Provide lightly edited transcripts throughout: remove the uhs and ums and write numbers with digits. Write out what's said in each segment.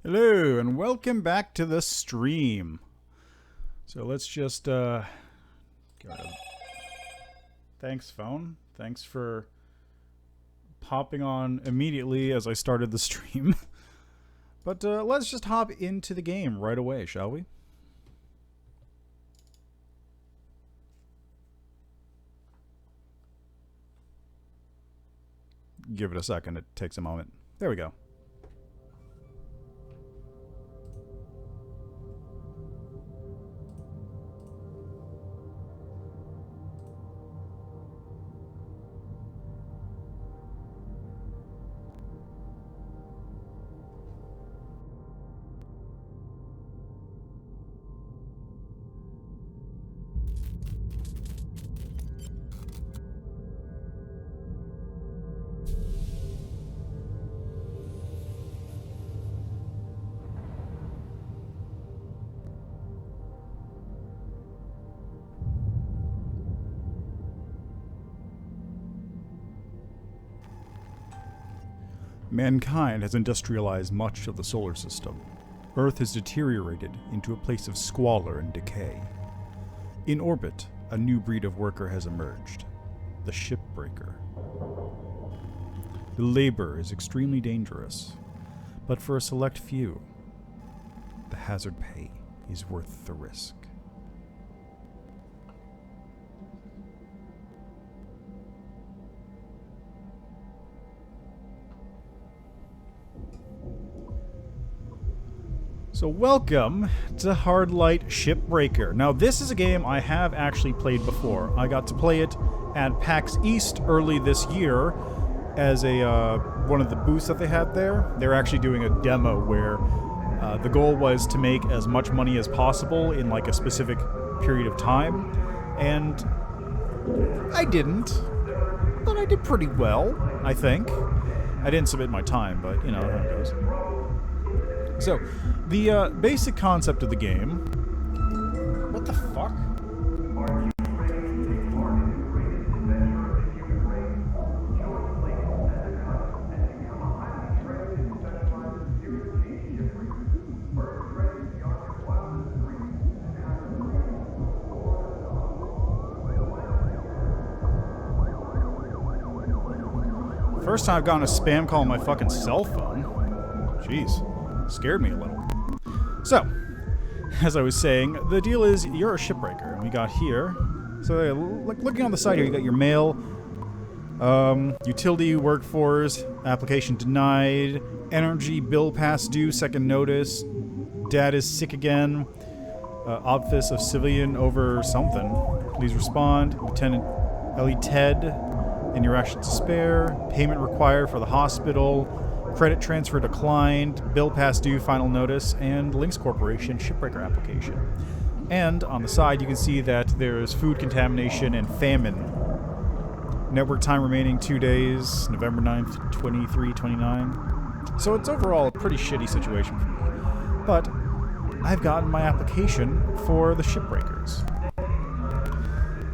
Hello and welcome back to the stream. So let's just thanks phone. Thanks for popping on immediately as I started the stream. But let's just hop into the game right away, shall we? Give it a second, it takes a moment. There we go. Mankind has industrialized much of the solar system. Earth has deteriorated into a place of squalor and decay. In orbit, a new breed of worker has emerged, the Shipbreaker. The labor is extremely dangerous, but for a select few, the hazard pay is worth the risk. So welcome to Hardlight Shipbreaker. Now this is a game I have actually played before. I got to play it at PAX East early this year as a one of the booths that they had there. They're actually doing a demo where the goal was to make as much money as possible in like a specific period of time. And I didn't, but I did pretty well, I think. I didn't submit my time, but you know how it goes. So, the basic concept of the game... What the fuck? First time I've gotten a spam call on my fucking cell phone. Jeez. Scared me a little. So, as I was saying, the deal is you're a shipbreaker, and we got here. So, looking on the side here, you got your mail, utility workforce, application denied, energy bill past due, second notice, dad is sick again, office of civilian over something. Please respond. Lieutenant Ellie Ted, in your action to spare, payment required for the hospital. Credit transfer declined, bill past due, final notice, and Lynx Corporation Shipbreaker application. And on the side, you can see that there's food contamination and famine. Network time remaining 2 days, November 9th, 23-29. So it's overall a pretty shitty situation for me. But I've gotten my application for the Shipbreakers.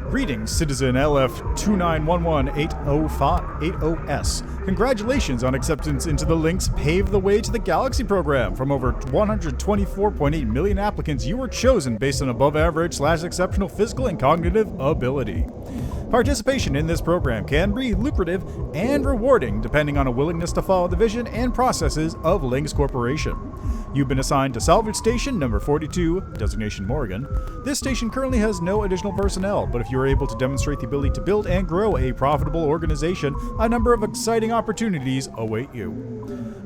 Greetings, Citizen LF291180580S. Congratulations on acceptance into the Lynx Pave the Way to the Galaxy program. From over 124.8 million applicants, you were chosen based on above average / exceptional physical and cognitive ability. Participation in this program can be lucrative and rewarding depending on a willingness to follow the vision and processes of Lynx Corporation. You've been assigned to Salvage Station number 42, designation Morgan. This station currently has no additional personnel, but if you are able to demonstrate the ability to build and grow a profitable organization, a number of exciting opportunities await you.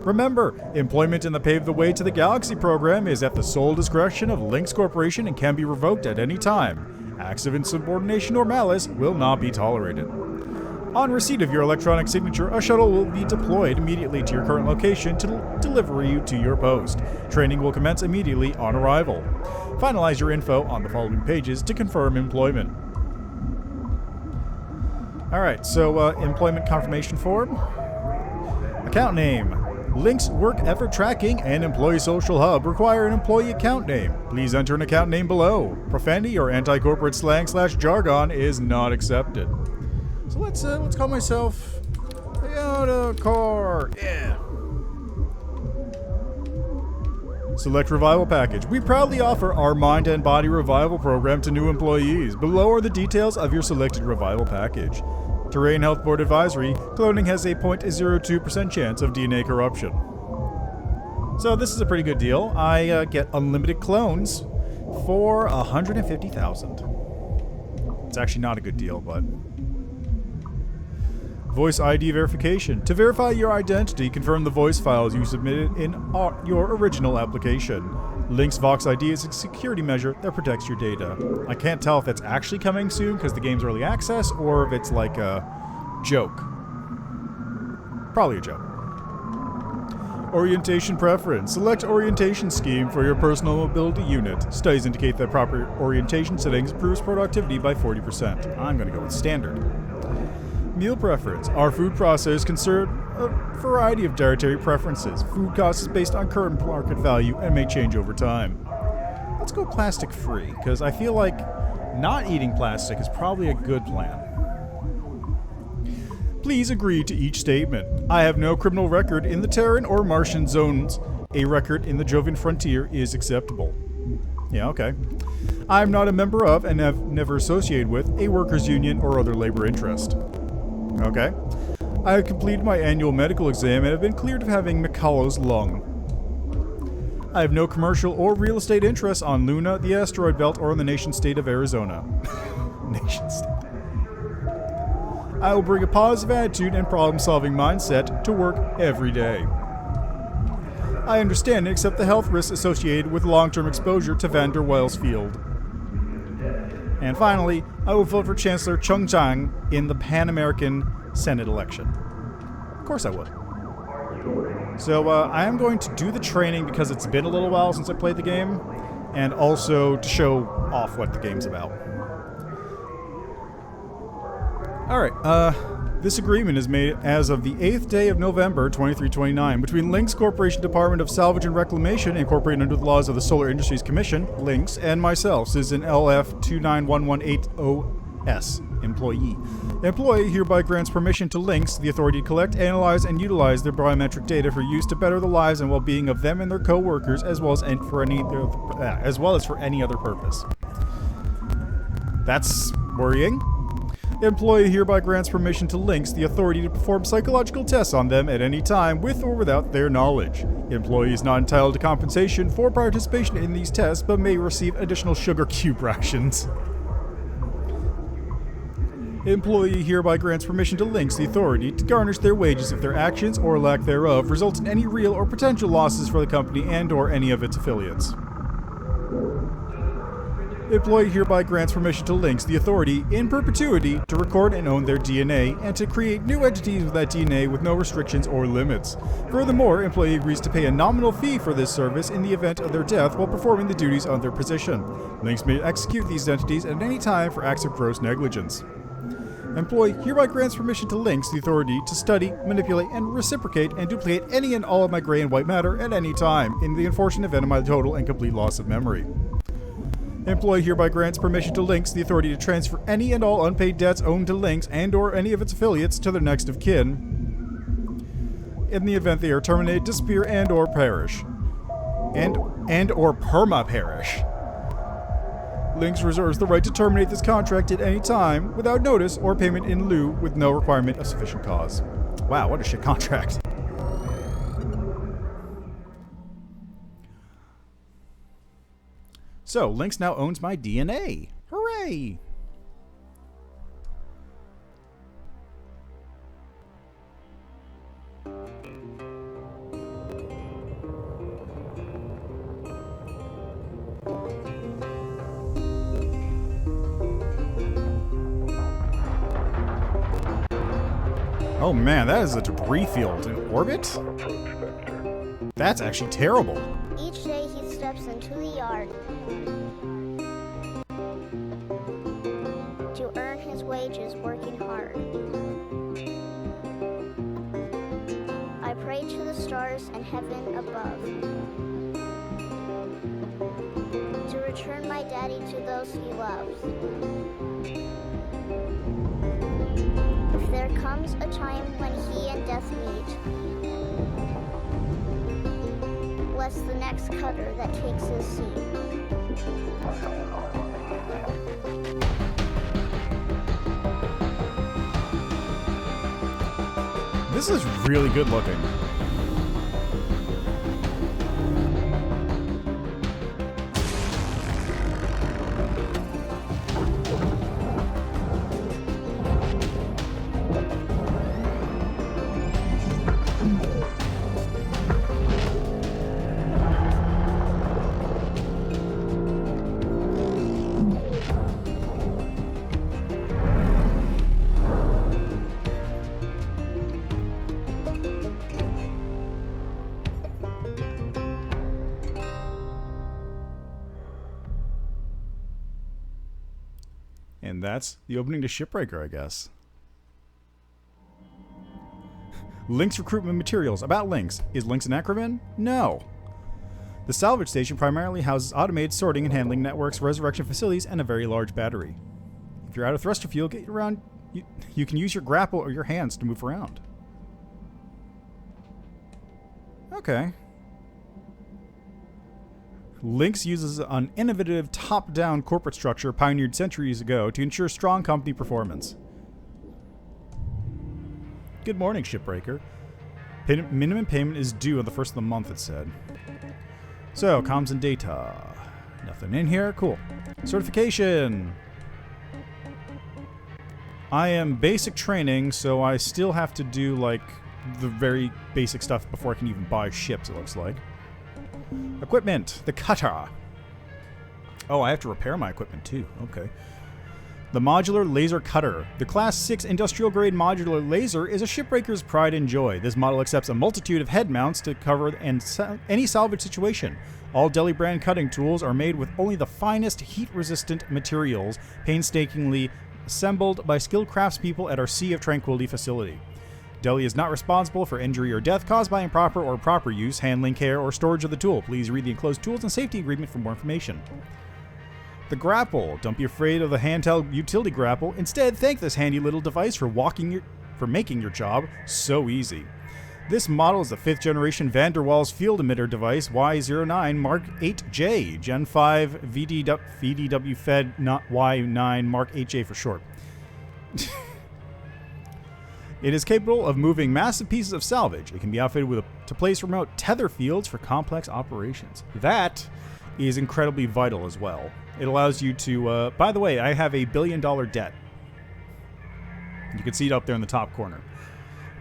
Remember, employment in the Pave the Way to the Galaxy program is at the sole discretion of Lynx Corporation and can be revoked at any time. Acts of insubordination or malice will not be tolerated. On receipt of your electronic signature, a shuttle will be deployed immediately to your current location to deliver you to your post. Training will commence immediately on arrival. Finalize your info on the following pages to confirm employment. Alright, so employment confirmation form. Account name. Lynx Work Effort Tracking and Employee Social Hub require an employee account name. Please enter an account name below. Profanity or anti-corporate slang / jargon is not accepted. So let's call myself Toyota Car. Yeah. Select Revival Package. We proudly offer our Mind and Body Revival program to new employees. Below are the details of your selected Revival Package. Terrain Health Board Advisory. Cloning has a 0.02% chance of DNA corruption. So this is a pretty good deal. I get unlimited clones for 150,000. It's actually not a good deal, but... Voice ID verification. To verify your identity, confirm the voice files you submitted in your original application. Link's Vox ID is a security measure that protects your data. I can't tell if that's actually coming soon because the game's early access, or if it's like a joke. Probably a joke. Orientation preference. Select orientation scheme for your personal mobility unit. Studies indicate that proper orientation settings improves productivity by 40%. I'm going to go with standard. Meal preference. Our food processors consider a variety of dietary preferences. Food cost is based on current market value and may change over time. Let's go plastic free, because I feel like not eating plastic is probably a good plan. Please agree to each statement. I have no criminal record in the Terran or Martian zones. A record in the Jovian frontier is acceptable. Yeah, okay. I'm not a member of and have never associated with a workers' union or other labor interest. Okay. I have completed my annual medical exam and have been cleared of having McCullough's lung. I have no commercial or real estate interests on Luna, the asteroid belt, or in the nation-state of Arizona. Nation-state. I will bring a positive attitude and problem-solving mindset to work every day. I understand and accept the health risks associated with long-term exposure to Van der Waals field. And finally, I will vote for Chancellor Chung Chang in the Pan American Senate election. Of course I would. So I am going to do the training because it's been a little while since I played the game, and also to show off what the game's about. Alright, this agreement is made as of the 8th day of November 2329 between Lynx Corporation Department of Salvage and Reclamation, incorporated under the laws of the Solar Industries Commission, Lynx, and myself, Citizen LF291180S, employee. Employee hereby grants permission to Lynx the authority to collect, analyze, and utilize their biometric data for use to better the lives and well-being of them and their co-workers, as well as for any other purpose. That's worrying. Employee hereby grants permission to Lynx the authority to perform psychological tests on them at any time, with or without their knowledge. Employee is not entitled to compensation for participation in these tests, but may receive additional sugar cube rations. Employee hereby grants permission to Lynx the authority to garnish their wages if their actions, or lack thereof, result in any real or potential losses for the company and or any of its affiliates. Employee hereby grants permission to Lynx the authority, in perpetuity, to record and own their DNA, and to create new entities with that DNA with no restrictions or limits. Furthermore, employee agrees to pay a nominal fee for this service in the event of their death while performing the duties of their position. Lynx may execute these entities at any time for acts of gross negligence. Employee hereby grants permission to Lynx the authority to study, manipulate, and reciprocate and duplicate any and all of my gray and white matter at any time, in the unfortunate event of my total and complete loss of memory. Employee hereby grants permission to Lynx the authority to transfer any and all unpaid debts owed to Lynx and or any of its affiliates to their next of kin, in the event they are terminated, disappear, and or perish. And or perma-perish. Lynx reserves the right to terminate this contract at any time, without notice or payment in lieu, with no requirement of sufficient cause. Wow, what a shit contract. So, Lynx now owns my DNA. Hooray! Oh man, that is a debris field in orbit? That's actually terrible. Each day he steps into the yard to earn his wages working hard. I pray to the stars and heaven above to return my daddy to those he loves. If there comes a time when he and death meet, unless the next cutter that takes his seat. This is really good looking. And that's the opening to Shipbreaker, I guess. Lynx recruitment materials. About Lynx. Is Lynx an acronym? No. The salvage station primarily houses automated sorting and handling networks, resurrection facilities, and a very large battery. If you're out of thruster fuel, get around. You can use your grapple or your hands to move around. Okay. Lynx uses an innovative top-down corporate structure pioneered centuries ago to ensure strong company performance. Good morning, Shipbreaker. Minimum payment is due on the first of the month, it said. So, comms and data. Nothing in here. Cool. Certification. I am basic training, so I still have to do, like, the very basic stuff before I can even buy ships, it looks like. Equipment. The cutter. Oh, I have to repair my equipment too. Okay. The modular laser cutter. The Class 6 industrial grade modular laser is a shipbreaker's pride and joy. This model accepts a multitude of head mounts to cover any salvage situation. All Deli brand cutting tools are made with only the finest heat-resistant materials, painstakingly assembled by skilled craftspeople at our Sea of Tranquility facility. Deli is not responsible for injury or death caused by improper or proper use, handling, care, or storage of the tool. Please read the enclosed tools and safety agreement for more information. The grapple. Don't be afraid of the handheld utility grapple. Instead, thank this handy little device for making your job so easy. This model is a 5th generation Van der Waals field emitter device Y09 Mark 8J, Gen 5 VDW Fed, not Y9 Mark 8J for short. It is capable of moving massive pieces of salvage. It can be outfitted to place remote tether fields for complex operations. That is incredibly vital as well. It allows you to, by the way, I have a $1 billion debt. You can see it up there in the top corner.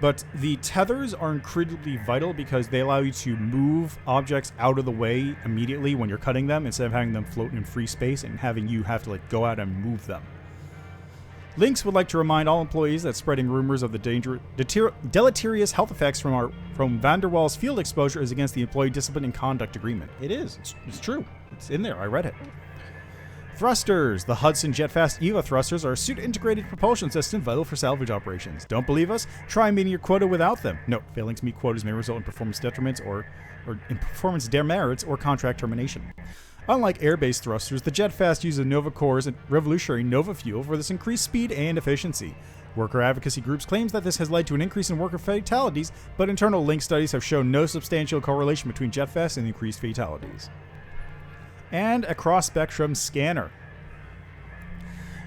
But the tethers are incredibly vital because they allow you to move objects out of the way immediately when you're cutting them instead of having them float in free space and having you have to like go out and move them. Lynx would like to remind all employees that spreading rumors of the deleterious health effects from Van der Waals field exposure is against the Employee Discipline and Conduct Agreement. It is. It's true. It's in there. I read it. Thrusters. The Hudson Jetfast EVA thrusters are a suit-integrated propulsion system vital for salvage operations. Don't believe us? Try meeting your quota without them. Note, failing to meet quotas may result in performance detriments or in performance demerits or contract termination. Unlike air-based thrusters, the Jetfast uses Nova Corps' revolutionary Nova fuel for this increased speed and efficiency. Worker advocacy groups claim that this has led to an increase in worker fatalities, but internal Lynx studies have shown no substantial correlation between Jetfast and increased fatalities. And a cross-spectrum scanner.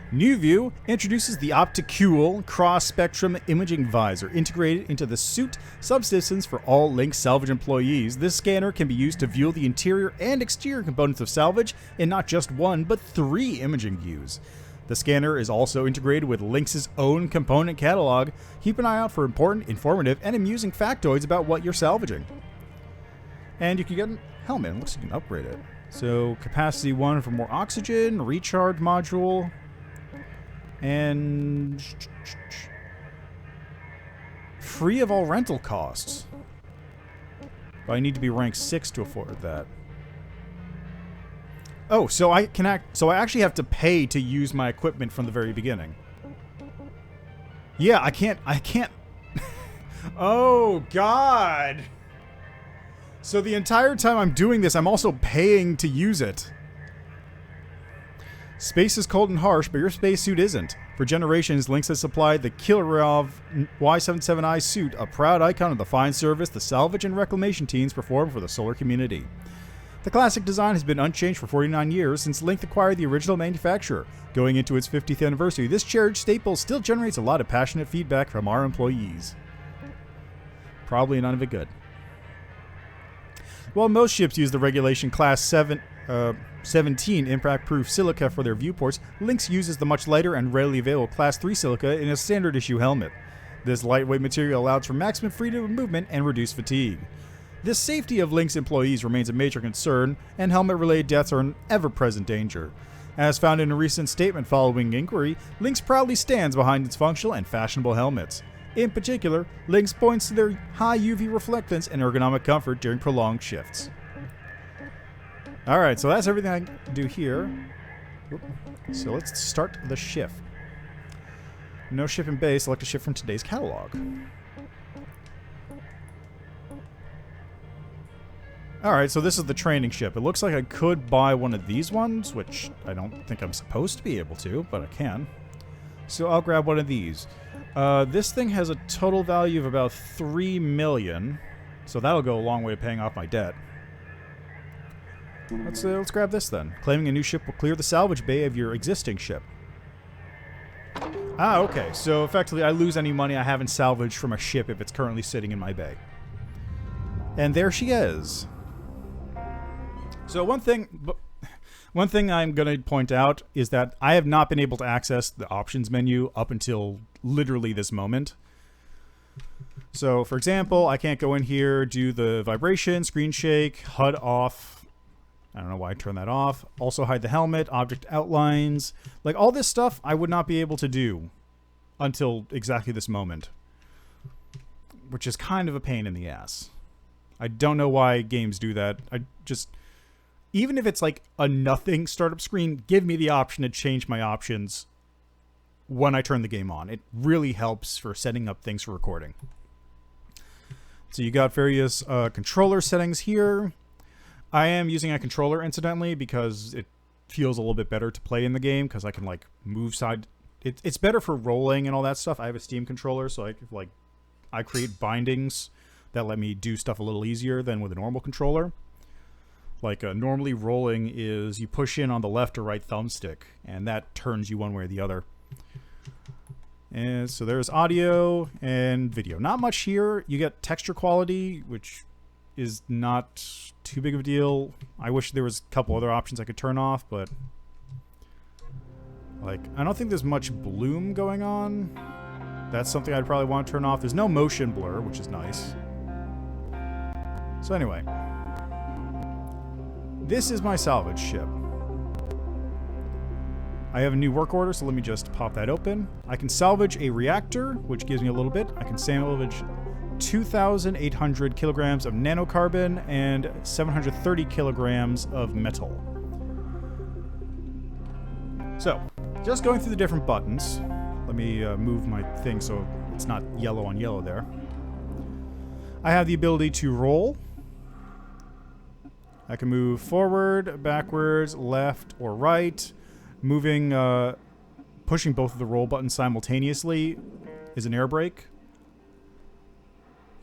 New View introduces the Opticule cross-spectrum imaging visor integrated into the suit subsystems for all Lynx salvage employees. This scanner can be used to view the interior and exterior components of salvage in not just one, but 3 imaging views. The scanner is also integrated with Lynx's own component catalog. Keep an eye out for important, informative, and amusing factoids about what you're salvaging. And you can get a helmet. It looks like you can upgrade it. So, capacity 1 for more oxygen, recharge module, and free of all rental costs. But I need to be rank 6 to afford that. Oh, so I actually have to pay to use my equipment from the very beginning. Yeah, I can't. Oh, God. So the entire time I'm doing this, I'm also paying to use it. Space is cold and harsh, but your spacesuit isn't. For generations, Lynx has supplied the Killerov Y-77I suit, a proud icon of the fine service the salvage and reclamation teams perform for the solar community. The classic design has been unchanged for 49 years since Lynx acquired the original manufacturer. Going into its 50th anniversary, this cherished staple still generates a lot of passionate feedback from our employees. Probably none of it good. While most ships use the regulation Class 17 impact-proof silica for their viewports, Lynx uses the much lighter and readily available Class 3 silica in a standard issue helmet. This lightweight material allows for maximum freedom of movement and reduced fatigue. The safety of Lynx employees remains a major concern, and helmet-related deaths are an ever-present danger. As found in a recent statement following inquiry, Lynx proudly stands behind its functional and fashionable helmets. In particular, Lynx points to their high UV reflectance and ergonomic comfort during prolonged shifts. Alright, so that's everything I can do here. So let's start the shift. No ship in bay, select a ship from today's catalog. Alright, so this is the training ship. It looks like I could buy one of these ones, which I don't think I'm supposed to be able to, but I can. So I'll grab one of these. This thing has a total value of about 3 million, so that'll go a long way to paying off my debt. Let's grab this then. Claiming a new ship will clear the salvage bay of your existing ship. Ah, okay. So effectively, I lose any money I haven't salvaged from a ship if it's currently sitting in my bay. And there she is. So one thing I'm going to point out is that I have not been able to access the options menu up until literally this moment. So, for example, I can't go in here, do the vibration, screen shake, HUD off. I don't know why I turned that off. Also hide the helmet, object outlines. Like, all this stuff I would not be able to do until exactly this moment. Which is kind of a pain in the ass. I don't know why games do that. Even if it's like a nothing startup screen, give me the option to change my options when I turn the game on. It really helps for setting up things for recording. So you got various controller settings here. I am using a controller, incidentally, because it feels a little bit better to play in the game, because I can like move side. It's better for rolling and all that stuff. I have a Steam controller, so I create bindings that let me do stuff a little easier than with a normal controller. Like, normally rolling is you push in on the left or right thumbstick, and that turns you one way or the other. And so there's audio and video. Not much here. You get texture quality, which is not too big of a deal. I wish there was a couple other options I could turn off, but like, I don't think there's much bloom going on. That's something I'd probably want to turn off. There's no motion blur, which is nice. So anyway, this is my salvage ship. I have a new work order, so let me just pop that open. I can salvage a reactor, which gives me a little bit. I can salvage 2,800 kilograms of nanocarbon and 730 kilograms of metal. So, just going through the different buttons. Let me move my thing so it's not yellow on yellow there. I have the ability to roll. I can move forward, backwards, left, or right. Moving, pushing both of the roll buttons simultaneously is an air brake.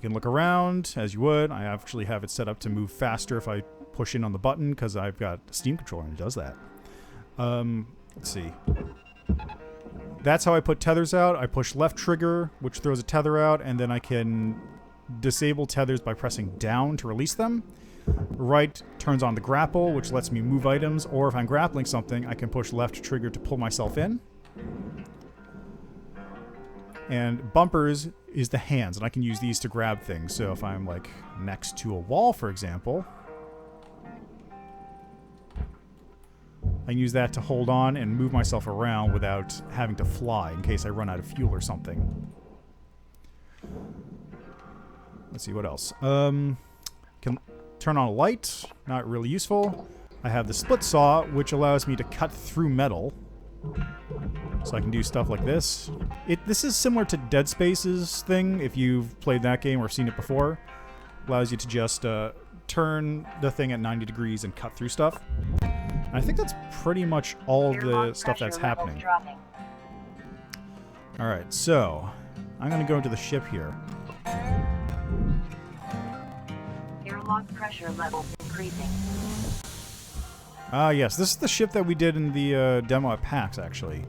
You can look around as you would. I actually have it set up to move faster if I push in on the button because I've got a Steam controller and it does that. Let's see. That's how I put tethers out. I push left trigger, which throws a tether out, and then I can disable tethers by pressing down to release them. Right turns on the grapple, which lets me move items, or if I'm grappling something, I can push left trigger to pull myself in. And bumpers is the hands, and I can use these to grab things. So if I'm like next to a wall, for example, I can use that to hold on and move myself around without having to fly in case I run out of fuel or something. Let's see, what else? Can turn on a light, not really useful. I have the split saw, which allows me to cut through metal. So I can do stuff like this. This is similar to Dead Space's thing, if you've played that game or seen it before. Allows you to just turn the thing at 90 degrees and cut through stuff. I think that's pretty much all of the stuff that's happening. Alright, so I'm going to go into the ship here. Airlock pressure levels increasing. Ah, yes, this is the ship that we did in the demo at PAX, actually.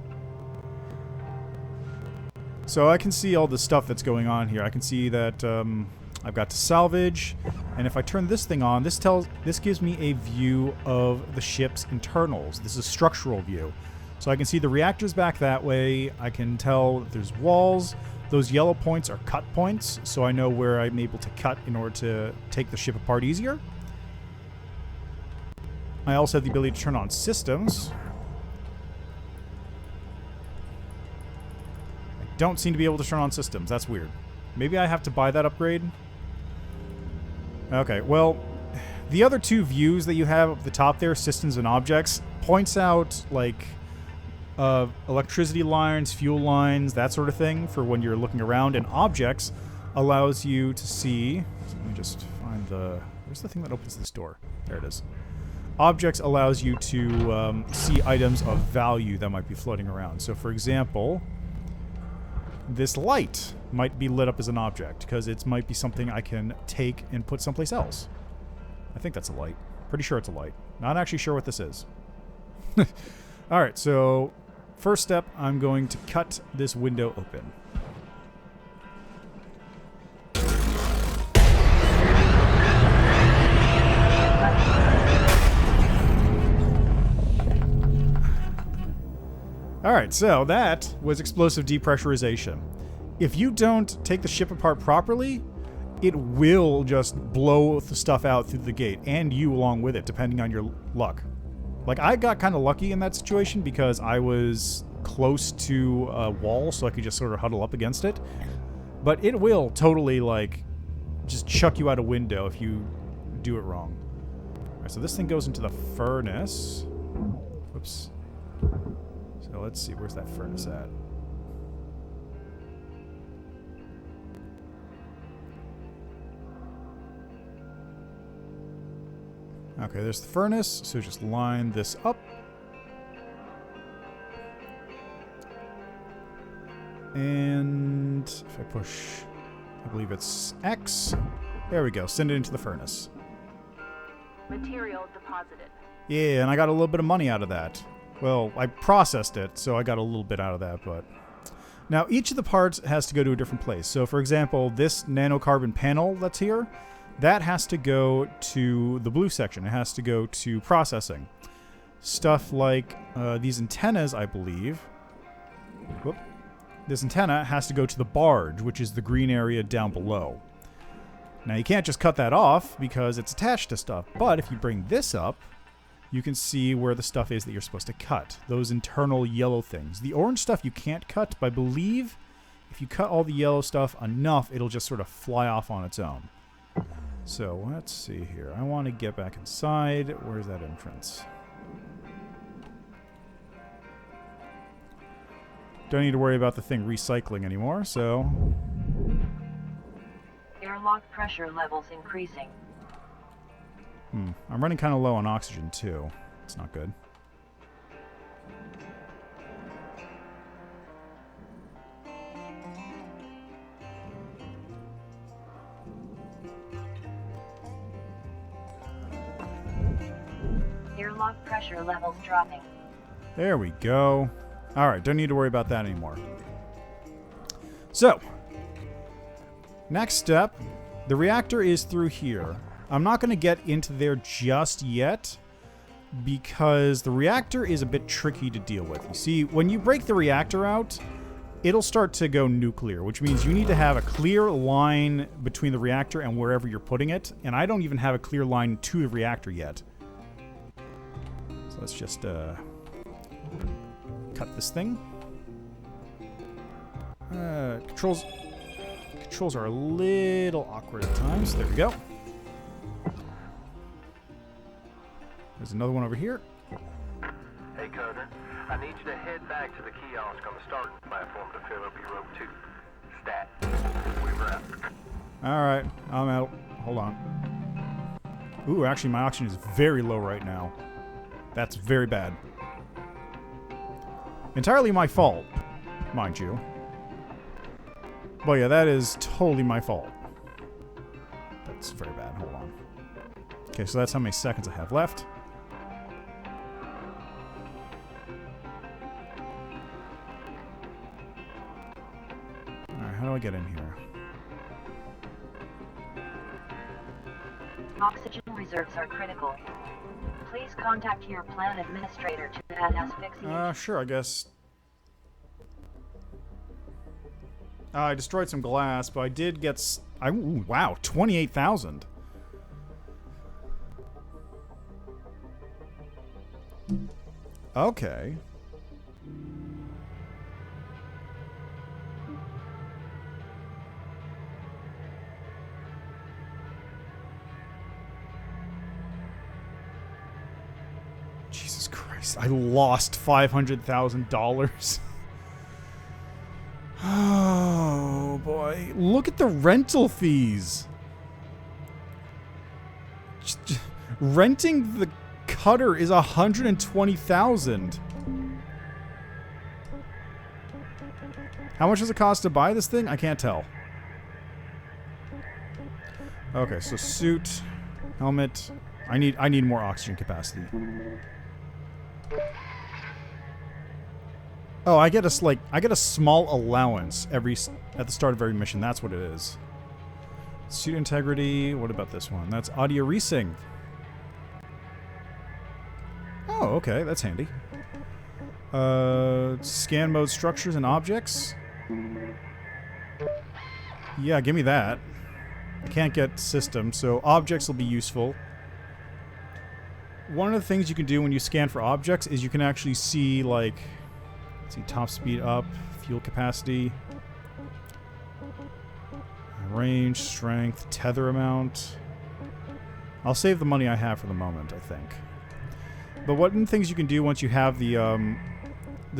So I can see all the stuff that's going on here. I can see that I've got to salvage, and if I turn this thing on, this gives me a view of the ship's internals. This is a structural view. So I can see the reactors back that way. I can tell that there's walls. Those yellow points are cut points, so I know where I'm able to cut in order to take the ship apart easier. I also have the ability to turn on systems. I don't seem to be able to turn on systems. That's weird. Maybe I have to buy that upgrade? Okay, well, the other two views that you have up the top there, systems and objects, points out, like, electricity lines, fuel lines, that sort of thing for when you're looking around, and objects allows you to see... Let me just find the... Where's the thing that opens this door? There it is. Objects allows you to see items of value that might be floating around. So, for example, this light might be lit up as an object, because it might be something I can take and put someplace else. I think that's a light. Pretty sure it's a light. Not actually sure what this is. Alright, so first step, I'm going to cut this window open. Alright, so that was explosive depressurization. If you don't take the ship apart properly, it will just blow the stuff out through the gate, and you along with it, depending on your luck. Like, I got kind of lucky in that situation because I was close to a wall, so I could just sort of huddle up against it. But it will totally, like, just chuck you out a window if you do it wrong. Alright, so this thing goes into the furnace. Whoops. So let's see, where's that furnace at? Okay, there's the furnace, so just line this up. And if I push, I believe it's X. There we go, send it into the furnace. Material deposited. Yeah, and I got a little bit of money out of that. Well, I processed it, so I got a little bit out of that, but... Now, each of the parts has to go to a different place. So, for example, this nanocarbon panel that's here, that has to go to the blue section. It has to go to processing. Stuff like these antennas, I believe. Whoop. This antenna has to go to the barge, which is the green area down below. Now, you can't just cut that off because it's attached to stuff. But if you bring this up, you can see where the stuff is that you're supposed to cut. Those internal yellow things. The orange stuff you can't cut, but I believe if you cut all the yellow stuff enough, it'll just sort of fly off on its own. So, let's see here. I want to get back inside. Where's that entrance? Don't need to worry about the thing recycling anymore, so... Airlock pressure levels increasing. I'm running kind of low on oxygen, too. It's not good. Airlock pressure levels dropping. There we go. Alright, don't need to worry about that anymore. So, next step, the reactor is through here. I'm not going to get into there just yet because the reactor is a bit tricky to deal with. You see, when you break the reactor out, it'll start to go nuclear, which means you need to have a clear line between the reactor and wherever you're putting it, and I don't even have a clear line to the reactor yet. So let's just cut this thing. Controls are a little awkward at times. There we go. There's another one over here. Hey, Coder. I need you to head back to the kiosk on the starting platform to fill up your rope 2. Stat. We wrap. Alright, I'm out. Hold on. Ooh, actually my oxygen is very low right now. That's very bad. Entirely my fault, mind you. But yeah, that is totally my fault. That's very bad. Hold on. Okay, so that's how many seconds I have left. Alright, how do I get in here? Oxygen reserves are critical. Please contact your plan administrator to add asphyxiation. Sure, I guess. I destroyed some glass, but I did get... ooh, wow, 28,000. Okay. Jesus Christ, I lost $500,000. Oh boy, look at the rental fees. Renting the cutter is $120,000. How much does it cost to buy this thing? I can't tell. Okay, so suit, helmet. I need more oxygen capacity. Oh, I get a small allowance at the start of every mission. That's what it is. Suit integrity. What about this one? That's audio resync. Oh, okay, that's handy. Scan mode structures and objects. Yeah, give me that. I can't get system, so objects will be useful. One of the things you can do when you scan for objects is you can actually see, like, let's see, top speed up, fuel capacity, range, strength, tether amount. I'll save the money I have for the moment, I think. But one of the things you can do once you have the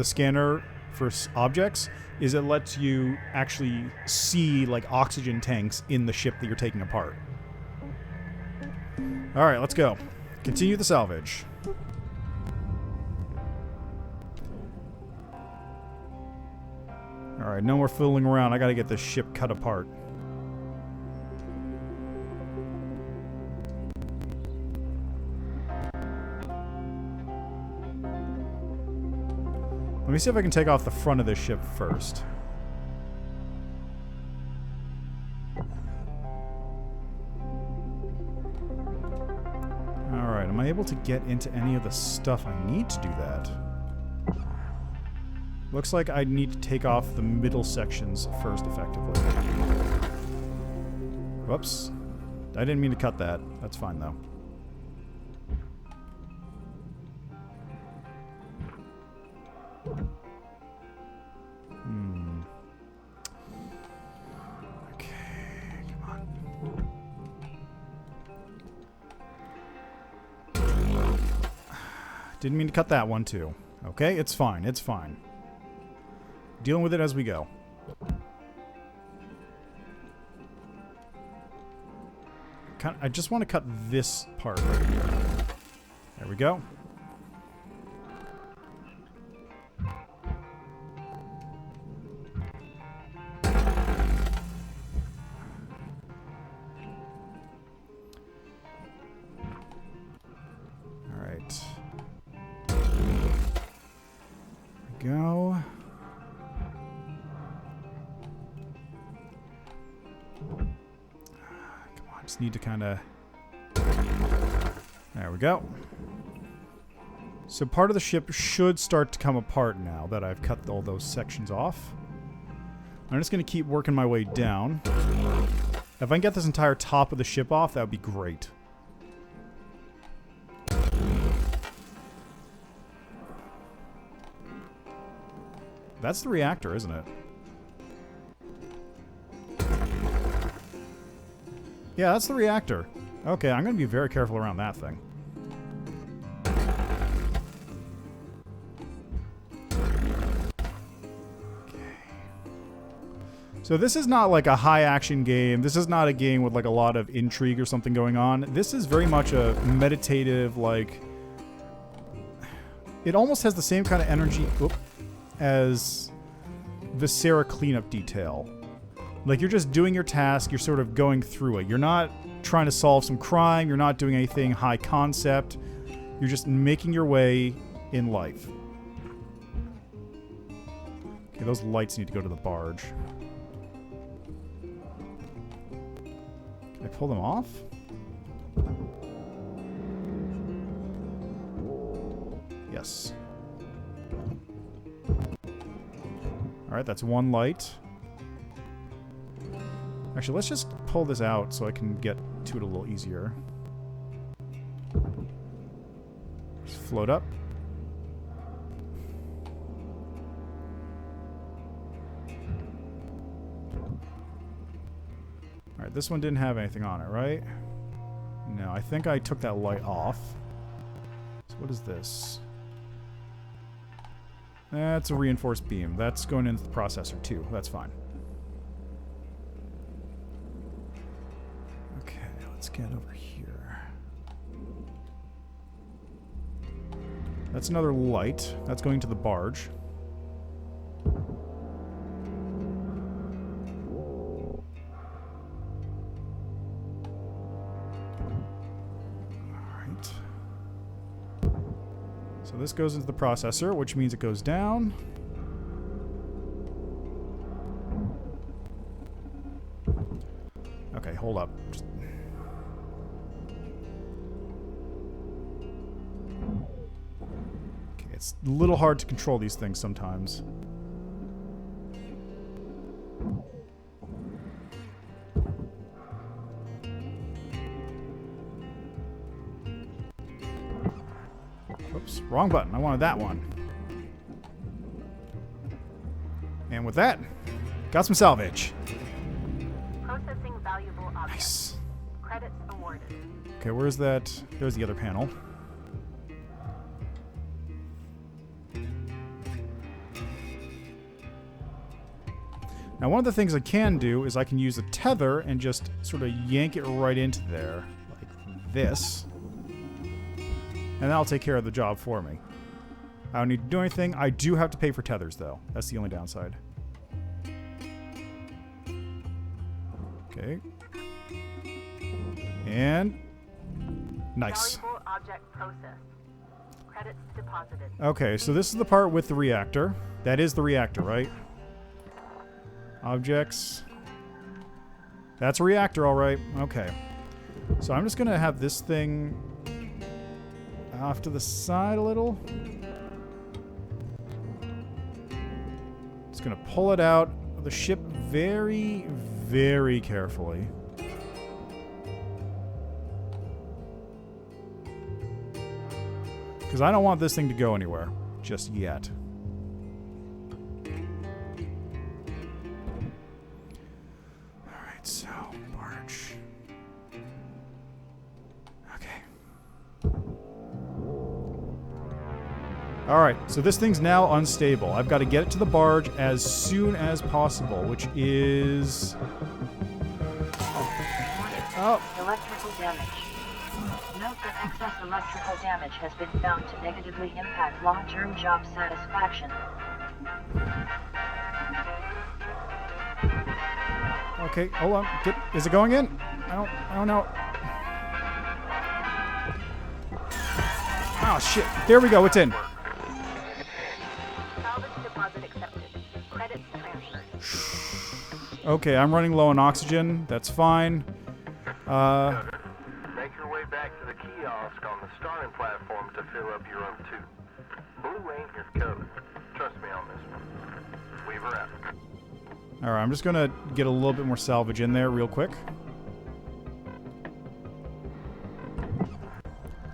scanner for objects is it lets you actually see, like, oxygen tanks in the ship that you're taking apart. Alright, let's go. Continue the salvage. Alright, no more fooling around. I gotta get this ship cut apart. Let me see if I can take off the front of this ship first. Alright, am I able to get into any of the stuff I need to do that? Looks like I need to take off the middle sections first, effectively. Whoops. I didn't mean to cut that. That's fine, though. Okay, come on. Didn't mean to cut that one, too. Okay, it's fine, it's fine. Dealing with it as we go. I just want to cut this part right here. There we go. Alright. There we go. Just need to kind of... There we go. So part of the ship should start to come apart now that I've cut all those sections off. I'm just going to keep working my way down. If I can get this entire top of the ship off, that would be great. That's the reactor, isn't it? Yeah, that's the reactor. Okay, I'm going to be very careful around that thing. Okay. So this is not like a high-action game. This is not a game with like a lot of intrigue or something going on. This is very much a meditative, like, It almost has the same kind of energy as Viscera cleanup detail. Like, you're just doing your task, you're sort of going through it. You're not trying to solve some crime, you're not doing anything high concept. You're just making your way in life. Okay, those lights need to go to the barge. Can I pull them off? Yes. Alright, that's one light. Actually, let's just pull this out so I can get to it a little easier. Just float up. Alright, this one didn't have anything on it, right? No, I think I took that light off. So what is this? That's a reinforced beam. That's going into the processor too. That's fine. Okay, let's get over here. That's another light. That's going to the barge. Alright. So this goes into the processor, which means it goes down. Okay, hold up. Just... Okay, it's a little hard to control these things sometimes. Oops, wrong button. I wanted that one. And with that, got some salvage. Processing valuable objects. Nice. Credits awarded. Okay, where's that? There's the other panel. Now, one of the things I can do is I can use a tether and just sort of yank it right into there, like this. And that'll take care of the job for me. I don't need to do anything. I do have to pay for tethers, though. That's the only downside. Okay. And... nice. Valuable object processed. Credits deposited. Okay, so this is the part with the reactor. That is the reactor, right? Objects. That's a reactor, all right. Okay. So I'm just going to have this thing off to the side a little. Just going to pull it out of the ship very, very carefully. Because I don't want this thing to go anywhere just yet. Alright, so, barge. Okay. Alright, so this thing's now unstable. I've got to get it to the barge as soon as possible, which is... oh. Electrical damage. Note that excess electrical damage has been found to negatively impact long-term job satisfaction. Okay, hold on. Is it going in? I don't know. Oh shit. There we go, it's in. Salvage deposit accepted. Credits transferred. Okay, I'm running low on oxygen. That's fine. Make your way back to the kiosk on the starting platform to fill up your own too. Blue ain't your code. Trust me on this one. Weaver out. Alright, I'm just gonna get a little bit more salvage in there real quick.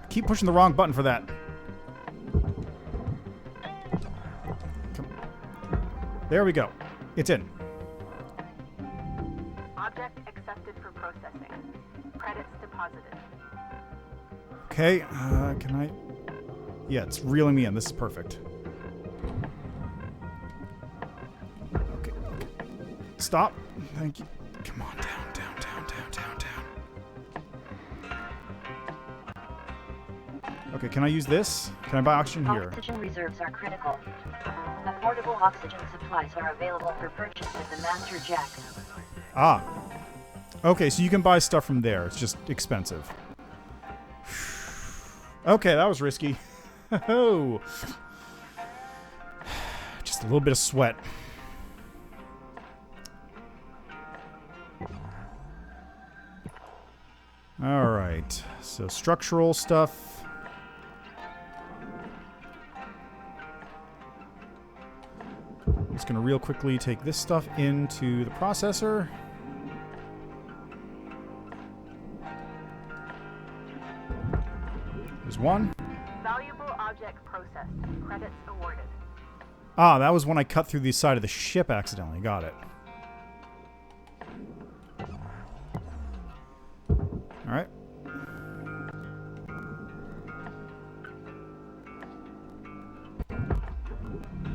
Keep pushing the wrong button for that. Come. There we go. It's in. Object accepted for processing. Credits deposited. Okay, can I... yeah, it's reeling me in. This is perfect. Okay. Stop. Thank you. Come on, down. Okay, can I use this? Can I buy oxygen here? Oxygen reserves are critical. Affordable oxygen supplies are available for purchase at the Master Jack. Ah. Okay, so you can buy stuff from there. It's just expensive. Okay, that was risky. Oh. Just a little bit of sweat. All right. So structural stuff. I'm just going to real quickly take this stuff into the processor. There's one. Valuable object processed. Credits awarded. Ah, that was when I cut through the side of the ship accidentally. Got it. All right.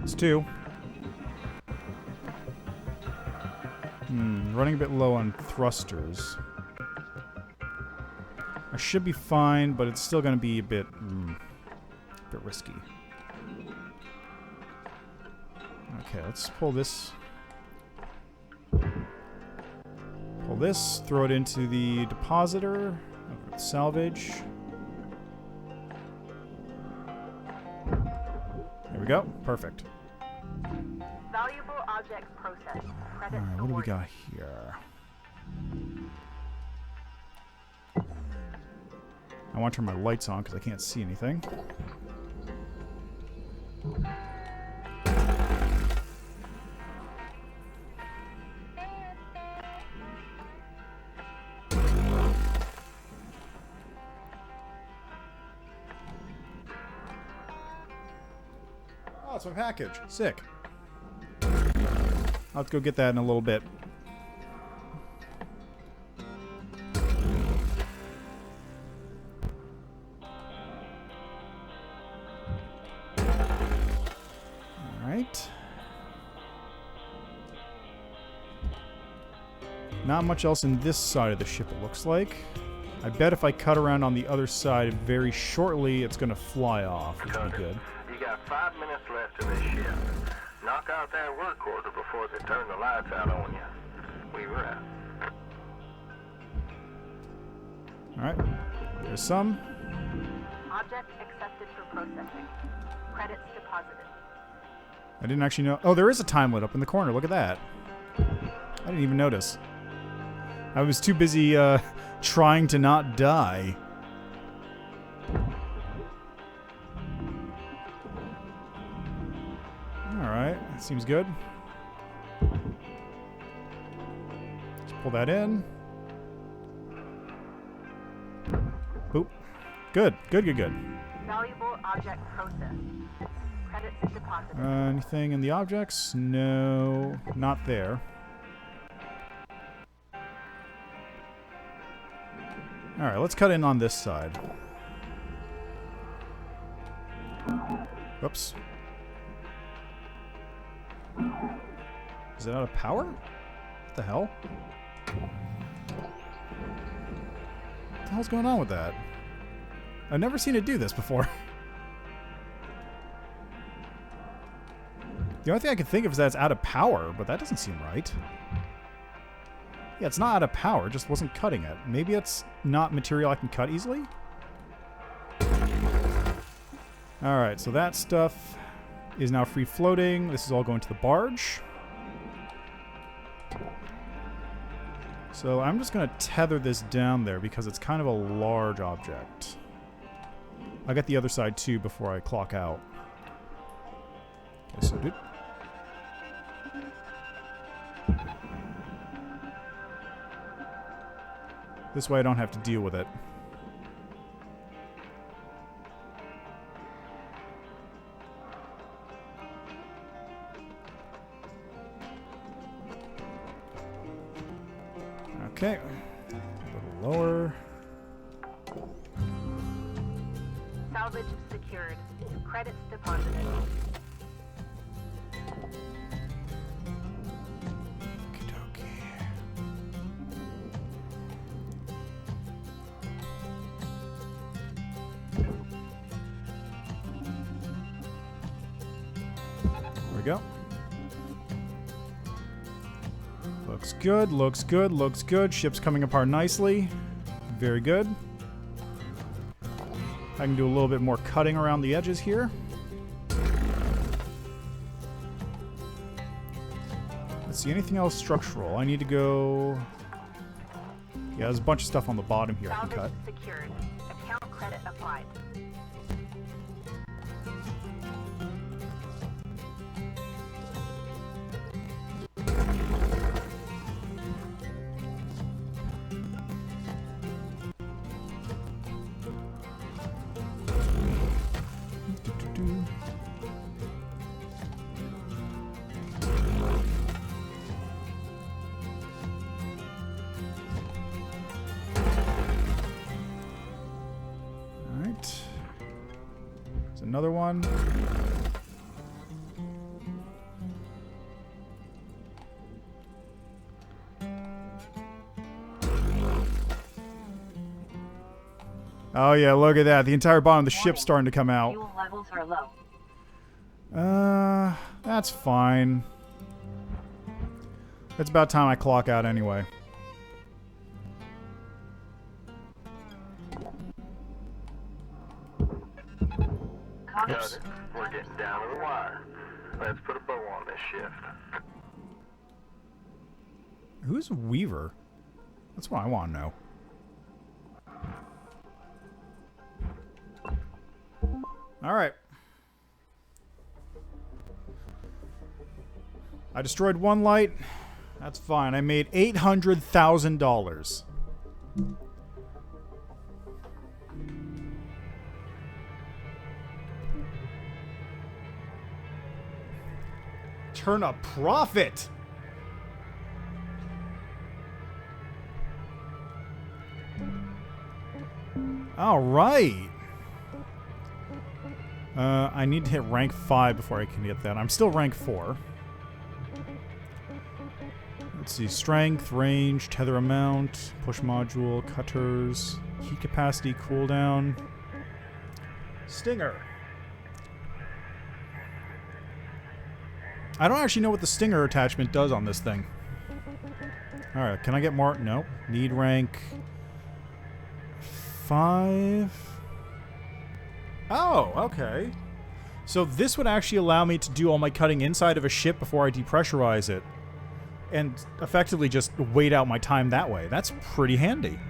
It's two. Running a bit low on thrusters. I should be fine, but it's still going to be a bit risky. Okay, let's pull this. Pull this, throw it into the depositor, salvage. There we go. Perfect. Valuable objects processed. Credits Alright, what do we awarded. got here? I want to turn my lights on because I can't see anything. Oh, it's my package. Sick. I'll have to go get that in a little bit. Alright. Not much else in this side of the ship, it looks like. I bet if I cut around on the other side very shortly, it's going to fly off, which would be good. You got 5 minutes left in this shift. Knock out that work order before they turn the lights out on you. We were out. Alright. There's some. Object accepted for processing. Credits deposited. I didn't actually know. Oh, there is a timelet up in the corner. Look at that. I didn't even notice. I was too busy trying to not die. Alright, that seems good. Let's pull that in. Boop. Good, good, good, good. Valuable object processed. Credits deposited. Anything in the objects? No, not there. Alright, let's cut in on this side. Whoops. Is it out of power? What the hell? What the hell's going on with that? I've never seen it do this before. The only thing I can think of is that it's out of power, but that doesn't seem right. Yeah, it's not out of power, it just wasn't cutting it. Maybe it's not material I can cut easily? Alright, so that stuff is now free floating. This is all going to the barge. So I'm just going to tether this down there because it's kind of a large object. I got the other side too before I clock out. Okay, so dude. This way I don't have to deal with it. Okay. A little lower. Salvage secured. Credits deposited. go. Looks good, looks good, looks good. Ship's coming apart nicely. Very good. I can do a little bit more cutting around the edges here. Let's see, anything else structural? I need to go... Yeah, there's a bunch of stuff on the bottom here I can cut. Salvage secured. Account credit applied. Alright. There's another one. Oh yeah, look at that. The entire bottom of the ship's starting to come out. Fuel levels are low. That's fine. It's about time I clock out anyway. Got it. We're getting down to the wire. Let's put a bow on this shift. Who's Weaver? That's what I want to know. Alright. I destroyed one light. That's fine. I made $800,000. Turn a profit. All right. I need to hit rank 5 before I can get that. I'm still rank 4. Let's see. Strength, range, tether amount, push module, cutters, heat capacity, cooldown. Stinger. I don't actually know what the stinger attachment does on this thing. Alright, can I get more? No. Need rank 5. Oh, okay. So this would actually allow me to do all my cutting inside of a ship before I depressurize it. And effectively just wait out my time that way. That's pretty handy.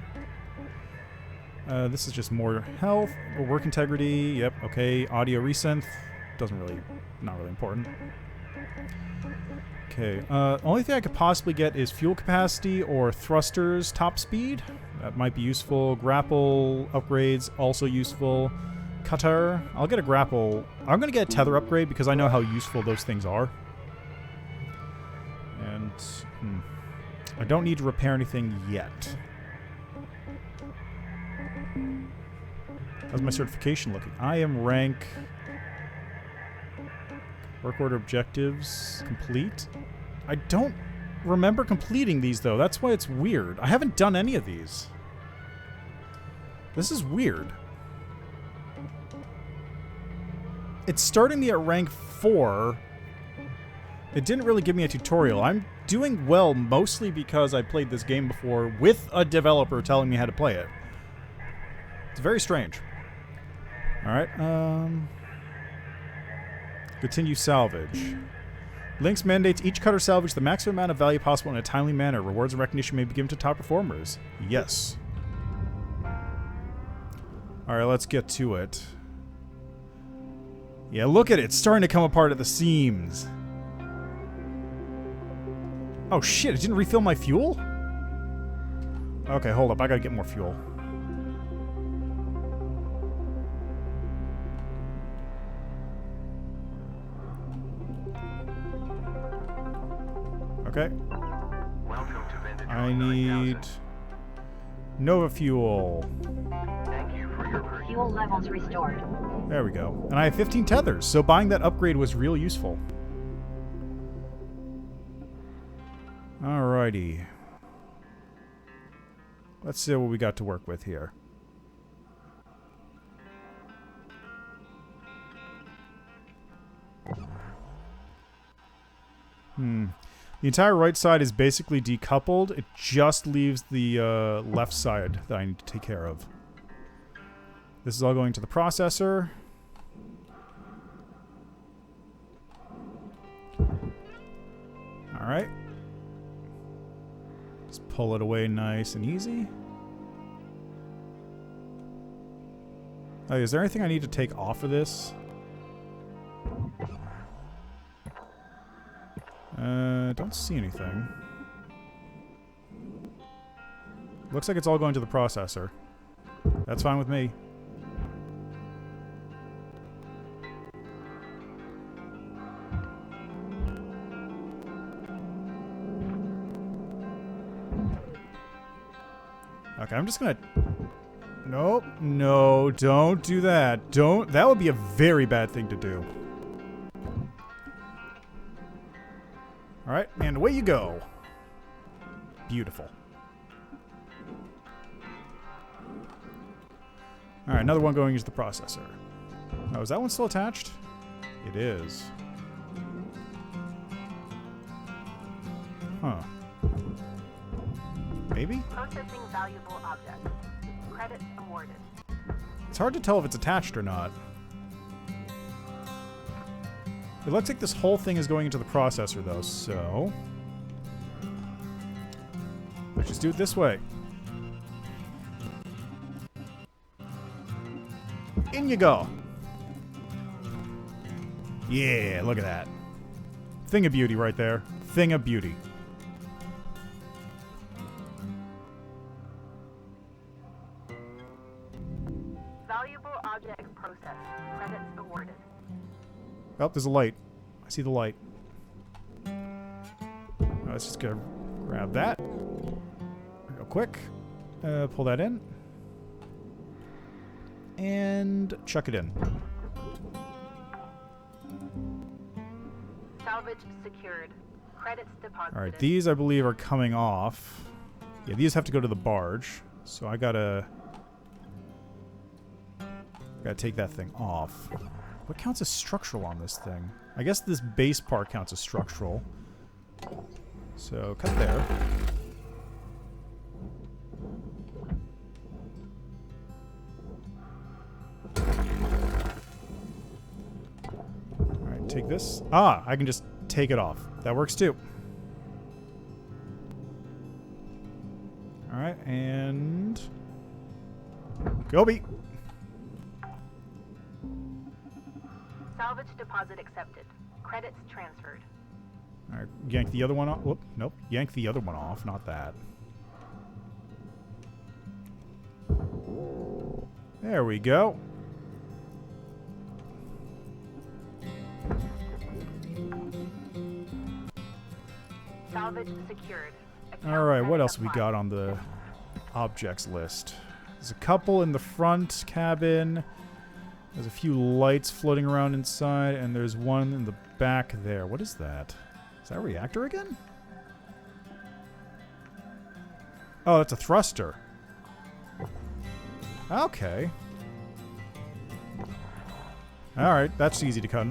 This is just more health, work integrity. Yep, okay. Audio resynth. Doesn't really... Not really important. Okay, only thing I could possibly get is fuel capacity or thrusters top speed. That might be useful. Grapple upgrades, also useful. Cutter. I'll get a grapple. I'm going to get a tether upgrade because I know how useful those things are. And I don't need to repair anything yet. How's my certification looking? I am rank... Work order objectives complete. I don't remember completing these though. That's why it's weird. I haven't done any of these. This is weird. It's starting me at rank 4. It didn't really give me a tutorial. I'm doing well mostly because I played this game before with a developer telling me how to play it. It's very strange. Alright, continue salvage. Links mandates each cutter salvage the maximum amount of value possible in a timely manner. Rewards and recognition may be given to top performers. Yes. Alright, let's get to it. Yeah, look at it. It's starting to come apart at the seams. Oh shit, it didn't refill my fuel? Okay, hold up. I gotta get more fuel. Okay. I need Nova Fuel. Thank you for your Fuel levels restored. There we go. And I have 15 tethers, so buying that upgrade was real useful. Alrighty. Let's see what we got to work with here. The entire right side is basically decoupled. It just leaves the left side that I need to take care of. This is all going to the processor. Alright. Just pull it away nice and easy. Oh, is there anything I need to take off of this? Don't see anything. Looks like it's all going to the processor. That's fine with me. Okay, I'm just gonna... Nope. No, don't do that. Don't... That would be a very bad thing to do. Alright, and away you go. Beautiful. Alright, another one going into the processor. Oh, is that one still attached? It is. Huh. Maybe? Processing valuable objects. Credits awarded. It's hard to tell if it's attached or not. It looks like this whole thing is going into the processor, though, so... Let's just do it this way. In you go. Yeah, look at that. Thing of beauty right there. Thing of beauty. Valuable object processed. Credits awarded. Oh, there's a light. I see the light. Let's just go grab that. Real quick. Pull that in. And chuck it in. Salvage secured. Credits deposited. Alright, these I believe are coming off. Yeah, these have to go to the barge. So I gotta take that thing off. What counts as structural on this thing? I guess this base part counts as structural. So, cut there. Alright, take this. Ah, I can just take it off. That works too. Alright, and... Gobi! Salvage deposit accepted. Credits transferred. Alright, yank the other one off. Whoop, nope. Yank the other one off, not that. There we go. Salvage secured. Alright, what else we got on the objects list? There's a couple in the front cabin. There's a few lights floating around inside, and there's one in the back there. What is that? Is that a reactor again? Oh, that's a thruster. Okay. Alright, that's easy to cut.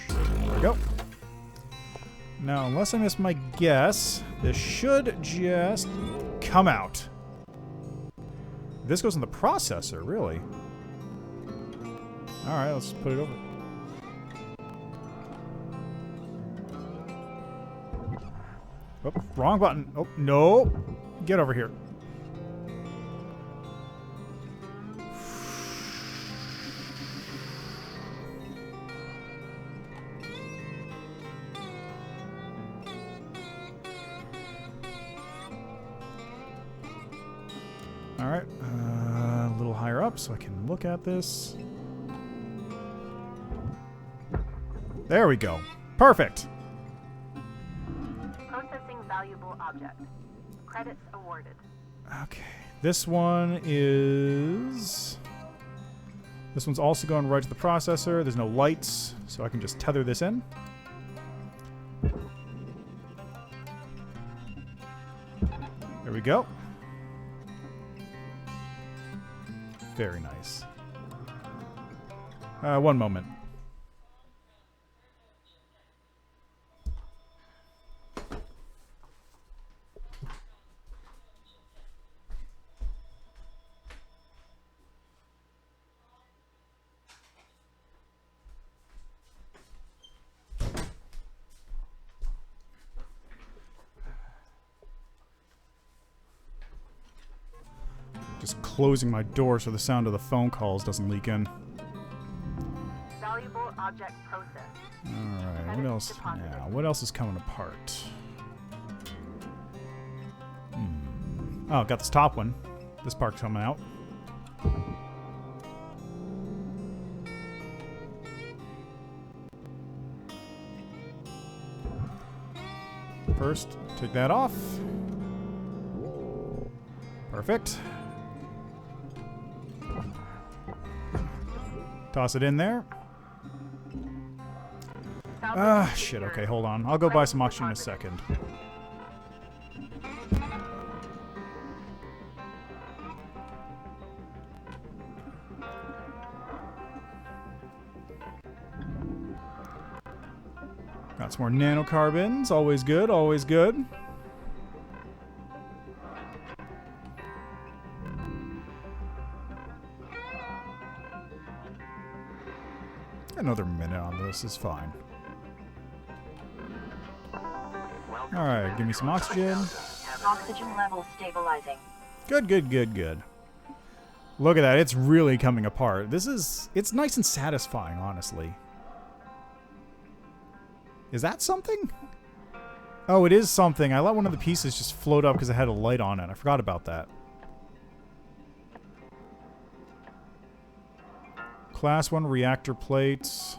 There we go. Now, unless I miss my guess, this should just come out. This goes in the processor, really. Alright, let's put it over. Oh, wrong button. Oh, no. Get over here. Alright, a little higher up so I can look at this. There we go. Perfect. Processing valuable object. Credits awarded. Okay, this one is... This one's also going right to the processor. There's no lights, so I can just tether this in. There we go. Very nice. One moment. Just closing my door so the sound of the phone calls doesn't leak in. Valuable object processed. Alright, what else? Yeah, what else is coming apart? Oh, got this top one. This part's coming out. First, take that off. Perfect. Toss it in there. Ah, shit. Okay, hold on. I'll go buy some oxygen in a second. Got some more nanocarbons. Always good, always good. Another minute on this is fine. Alright, give me some oxygen. Oxygen level stabilizing. Good, good, good, good. Look at that, it's really coming apart. It's nice and satisfying, honestly. Is that something? Oh, it is something. I let one of the pieces just float up because it had a light on it. I forgot about that. Class 1 reactor plates.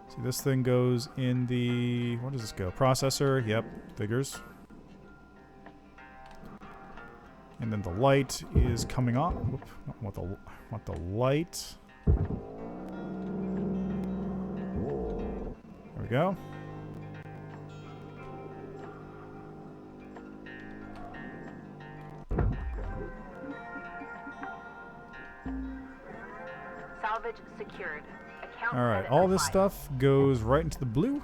See, this thing goes in the... Where does this go? Processor. Yep, figures. And then the light is coming on. Whoop, want the light. There we go. Salvage secured. Account All right, edit all this applied. stuff goes right into the blue.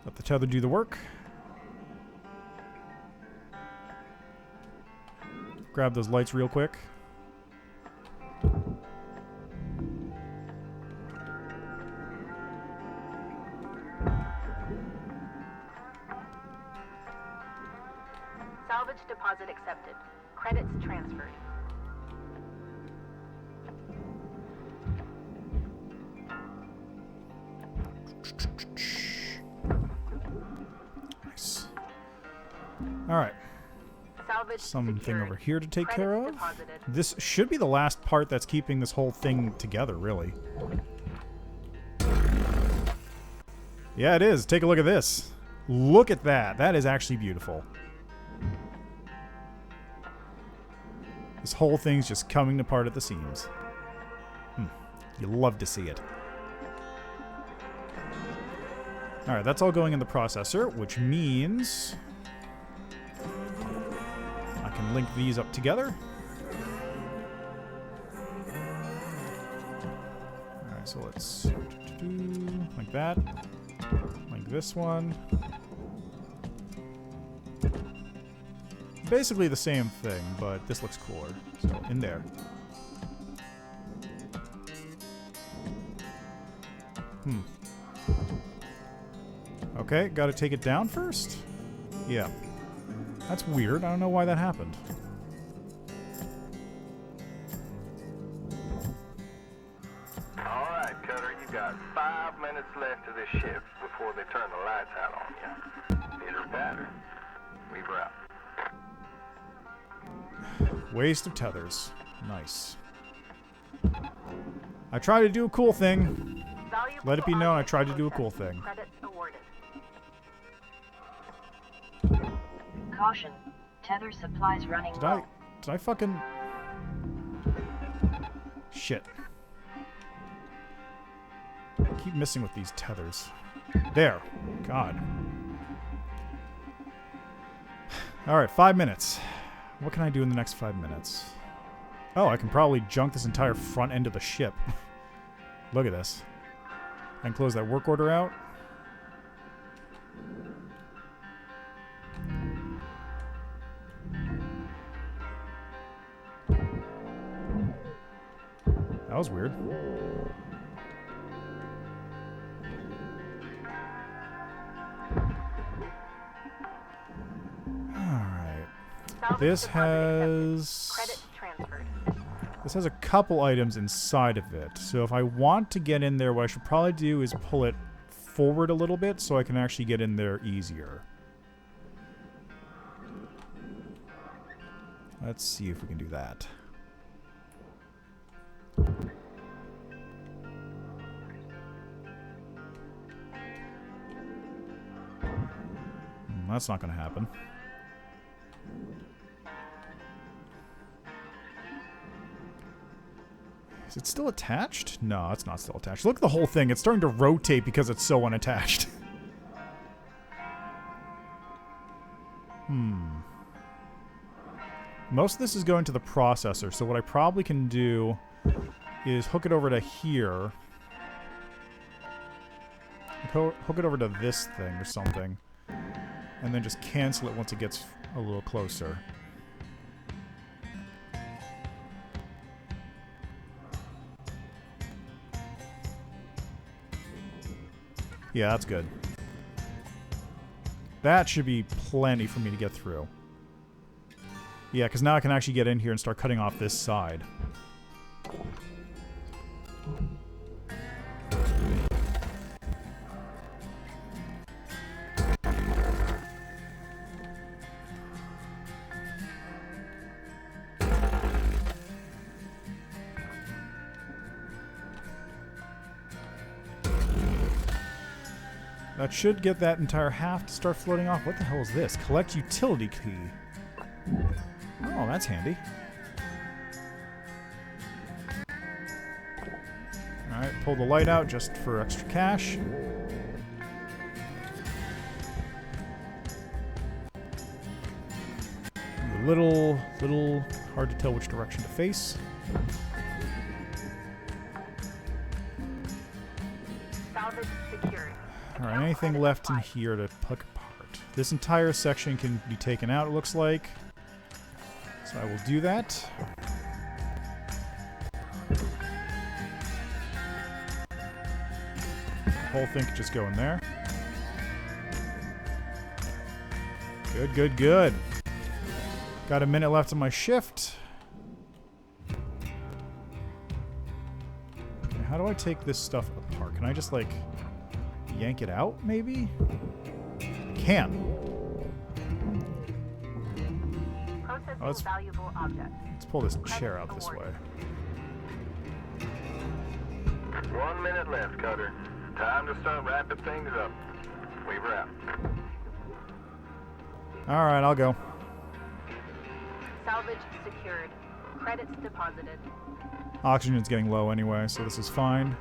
Let the tether do the work. Grab those lights real quick. Salvage deposit accepted. Credits transferred. Nice. All right. Salvage Something secured. over here to take Credits care of. deposited. This should be the last part that's keeping this whole thing together, really. Yeah, it is. Take a look at this. Look at that. That is actually beautiful. This whole thing's just coming apart at the seams. You love to see it. Alright, that's all going in the processor, which means I can link these up together. Alright, so let's do like that. Like this one. Basically the same thing, but this looks cooler. So, in there. Okay, gotta take it down first? Yeah. That's weird. I don't know why that happened. Alright, Cutter, you got 5 minutes left of this shift before they turn the lights out on you. Here's your pattern. Weaver out. Waste of tethers. Nice. I tried to do a cool thing. Valuable Let it be known I object tried to do a processed. cool thing. Credits awarded. Caution. Tether supplies running low. Did I fucking... Shit. I keep missing with these tethers. There. God. Alright, 5 minutes. What can I do in the next 5 minutes? Oh, I can probably junk this entire front end of the ship. Look at this. I can close that work order out. That was weird. Alright. This has... Credit transferred. This has a couple items inside of it. So if I want to get in there, what I should probably do is pull it forward a little bit so I can actually get in there easier. Let's see if we can do that. That's not going to happen. Is it still attached? No, it's not still attached. Look at the whole thing. It's starting to rotate because it's so unattached. Most of this is going to the processor, so what I probably can do is hook it over to here. Hook it over to this thing or something. And then just cancel it once it gets a little closer. Yeah, that's good. That should be plenty for me to get through. Yeah, because now I can actually get in here and start cutting off this side. That should get that entire half to start floating off. What the hell is this? Collect utility key. Oh, that's handy. Alright, pull the light out just for extra cash. A little hard to tell which direction to face. Salvage secured. Alright, anything left in here to pick apart? This entire section can be taken out, it looks like. So I will do that. The whole thing could just go in there. Good, good, good. Got a minute left on my shift. Okay, how do I take this stuff apart? Can I just, like, yank it out, maybe? I can. Processing valuable object. Let's pull this chair out this way. 1 minute left, Cutter. Time to start wrapping things up. Weaver out. Alright, I'll go. Salvage secured. Credits deposited. Oxygen's getting low anyway, so this is fine.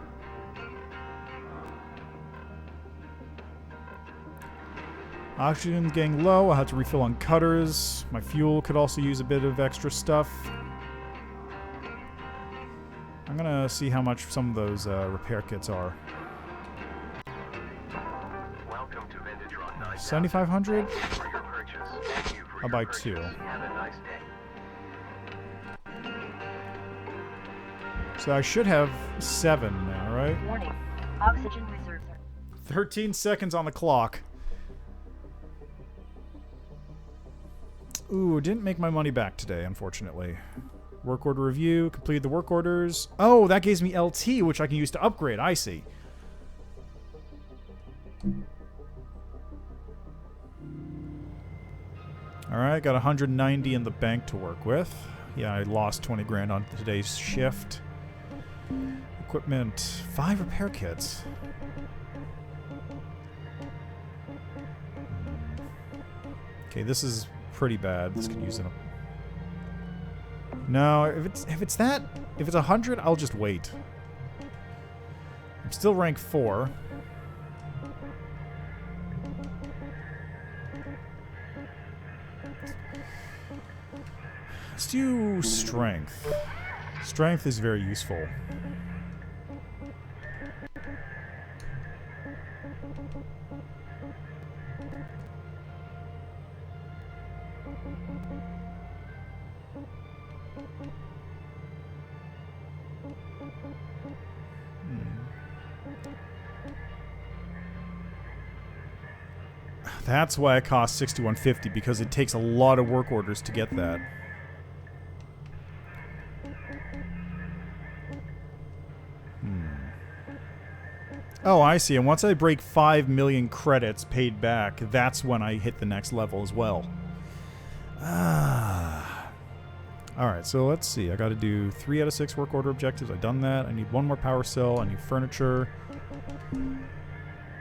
Oxygen's getting low. I'll have to refill on cutters. My fuel could also use a bit of extra stuff. I'm gonna see how much some of those repair kits are. Welcome to Vintage Run 7,500? for your purchase. Thank you for I'll your buy purchase. 2. Have a nice day. So I should have 7 now, right? Warning. Oxygen reserves are 13 seconds on the clock. Ooh, didn't make my money back today, unfortunately. Work order review, completed the work orders. Oh, that gives me LT, which I can use to upgrade. I see. Alright, got 190 in the bank to work with. Yeah, I lost 20 grand on today's shift. Equipment, 5 repair kits. Okay, this is pretty bad. This could use it. No, if it's 100, I'll just wait. I'm still rank 4. Let's do strength. Strength is very useful. That's why it costs 6150, because it takes a lot of work orders to get that. Oh, I see. And once I break 5 million credits paid back, that's when I hit the next level as well. Alright, so let's see. I gotta do 3 out of 6 work order objectives. I've done that. I need 1 more power cell. I need furniture.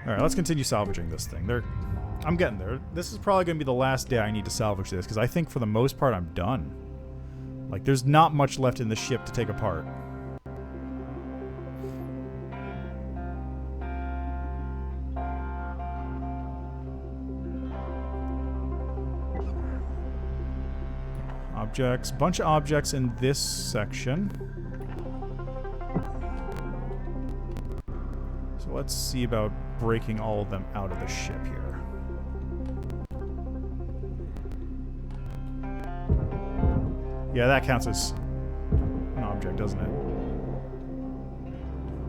Alright, let's continue salvaging this thing. I'm getting there. This is probably going to be the last day I need to salvage this, because I think for the most part I'm done. Like, there's not much left in the ship to take apart. Objects. Bunch of objects in this section. So let's see about breaking all of them out of the ship here. Yeah, that counts as an object, doesn't it?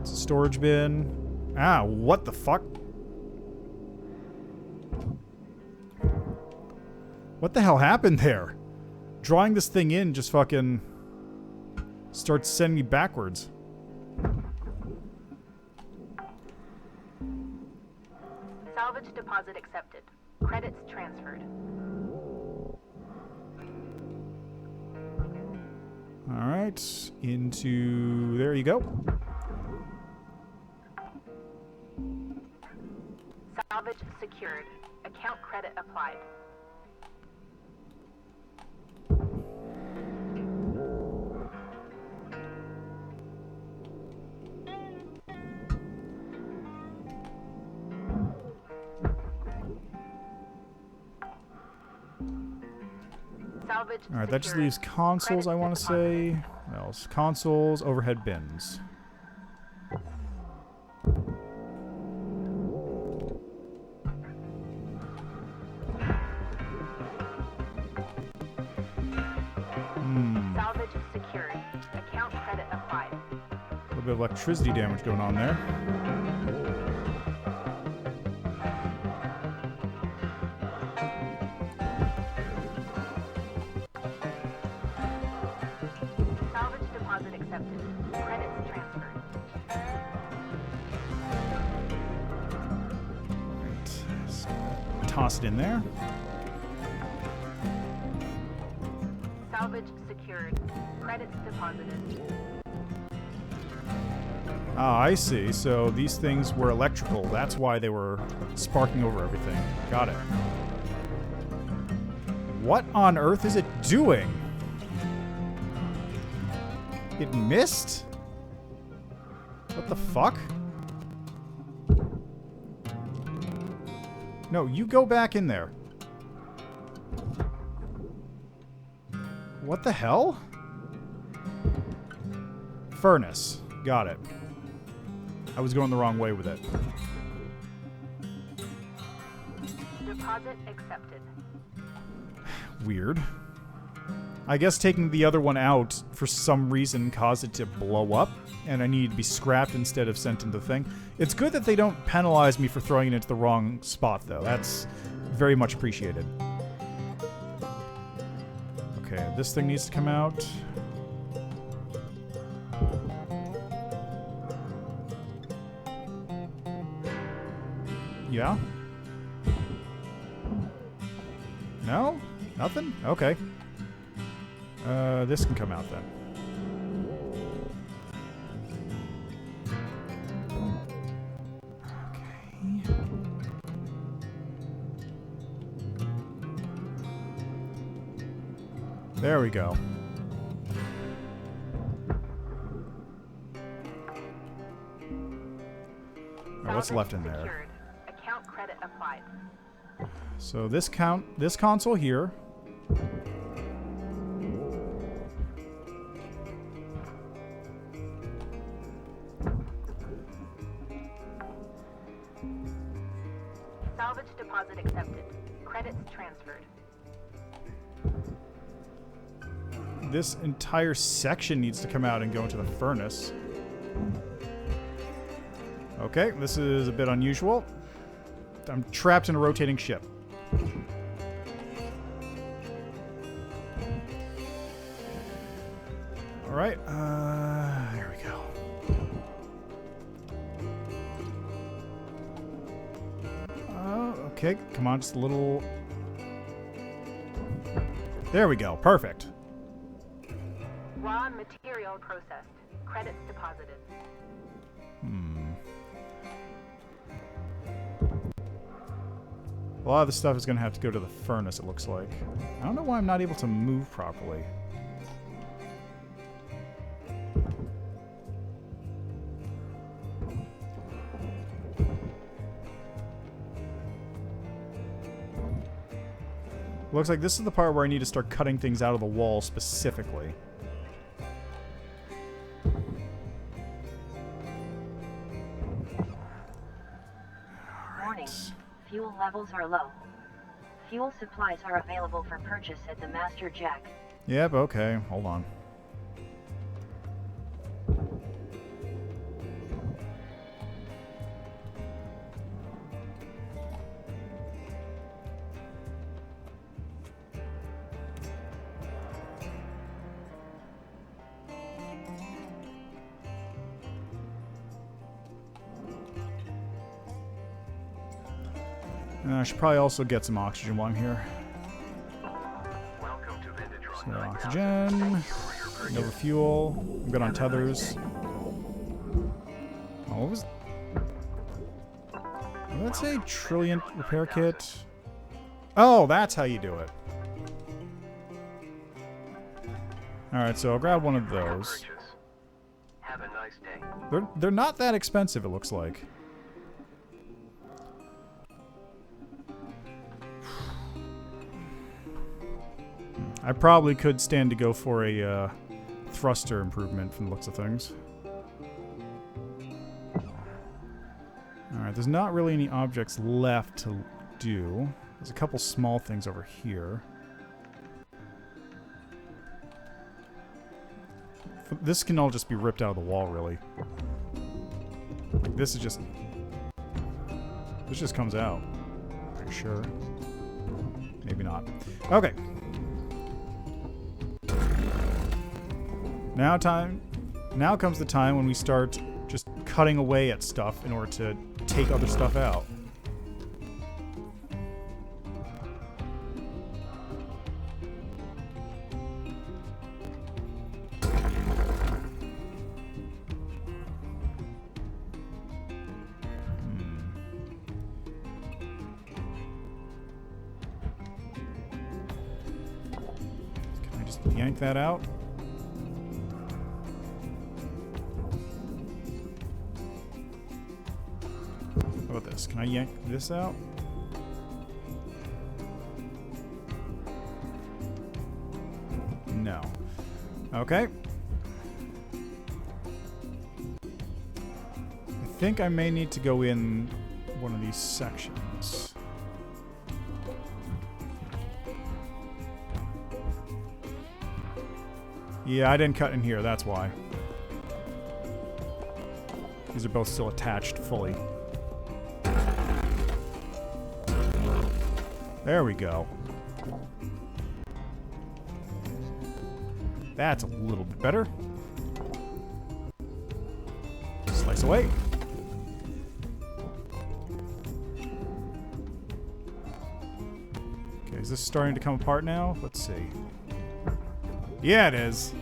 It's a storage bin. Ah, what the fuck? What the hell happened there? Drawing this thing in just fucking starts sending me backwards. Salvage deposit accepted. Credits transferred. Alright, into... there you go. Salvage secured. Account credit applied. Alright, that just leaves consoles, I want to say. What else? Consoles, overhead bins. Salvage secured. Account credit applied. A little bit of electricity damage going on there. Toss it in there. Salvage secured. Credits deposited. Ah, I see. So these things were electrical. That's why they were sparking over everything. Got it. What on earth is it doing? It missed? What the fuck? No, you go back in there. What the hell? Furnace. Got it. I was going the wrong way with it. Deposit accepted. Weird. I guess taking the other one out for some reason caused it to blow up, and I needed to be scrapped instead of sent into the thing. It's good that they don't penalize me for throwing it into the wrong spot, though. That's very much appreciated. Okay, this thing needs to come out. Yeah? No? Nothing? Okay. This can come out then. Okay. There we go. what's left in there? Secured. Account credit applied. So this console here. Salvage deposit accepted. Credits transferred. This entire section needs to come out and go into the furnace. Okay, this is a bit unusual. I'm trapped in a rotating ship. All right, there we go. Okay, come on, just a little. There we go, perfect. Raw material processed. Credits deposited. A lot of the stuff is going to have to go to the furnace, it looks like. I don't know why I'm not able to move properly. Looks like this is the part where I need to start cutting things out of the wall specifically. Warning. Fuel levels are low. Fuel supplies are available for purchase at the Master Jack. Yep, okay, hold on. I should probably also get some oxygen while I'm here. Welcome to Vintage So Rock. oxygen, no fuel. I'm good on tethers. Oh, what was? Did that say trillion repair kit? Oh, that's how you do it. All right, so I'll grab one of those. Have a nice day. They're not that expensive, it looks like. I probably could stand to go for a thruster improvement from the looks of things. Alright, there's not really any objects left to do. There's a couple small things over here. This can all just be ripped out of the wall, really. This is just... This just comes out. Pretty sure. Maybe not. Okay. Now comes the time when we start just cutting away at stuff in order to take other stuff out. Can I just yank that out? How about this? Can I yank this out? No. Okay. I think I may need to go in one of these sections. Yeah, I didn't cut in here, that's why. These are both still attached fully. There we go. That's a little bit better. Slice away. Okay, is this starting to come apart now? Let's see. Yeah, it is.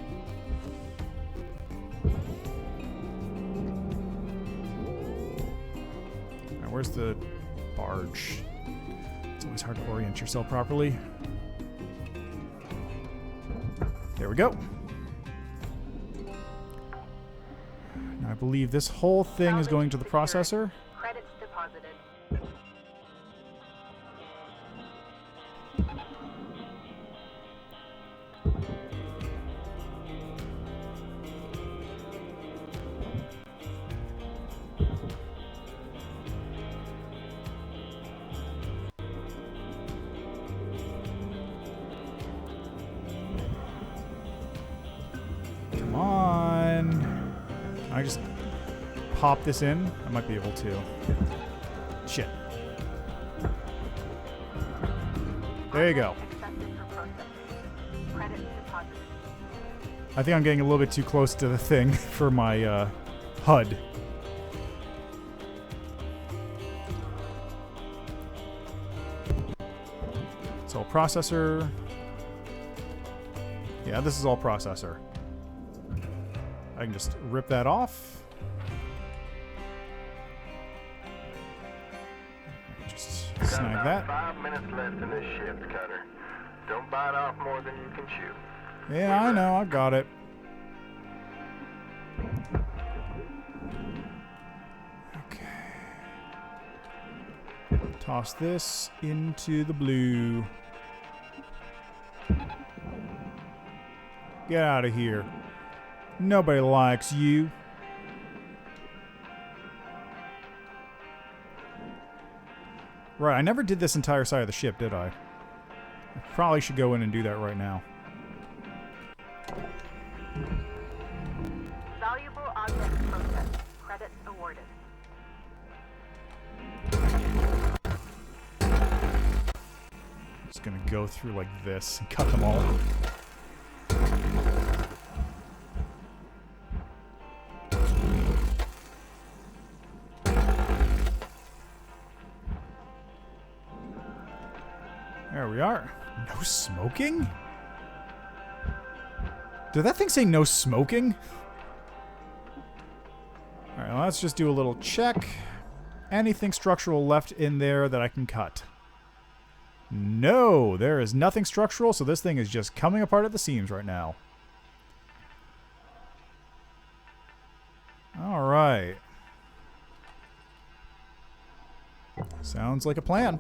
Now, where's the barge? It's always hard to orient yourself properly. There we go. Now I believe this whole thing is going to the processor. Credits pop this in? I might be able to. Shit. There you go. Accepted for processing. Credits deposited. I think I'm getting a little bit too close to the thing for my HUD. It's all processor. Yeah, this is all processor. I can just rip that off. Just Got snag about that. 5 minutes left in this shift, Cutter. Don't bite off more than you can chew. Yeah, I know. I got it. Okay. Toss this into the blue. Get out of here. Nobody likes you. Right, I never did this entire side of the ship, did I? I probably should go in and do that right now. Valuable object processed. Credits awarded. Just gonna go through like this and cut them all. There we are. No smoking? Did that thing say no smoking? Alright, well, let's just do a little check. Anything structural left in there that I can cut? No, there is nothing structural, so this thing is just coming apart at the seams right now. Alright. Sounds like a plan.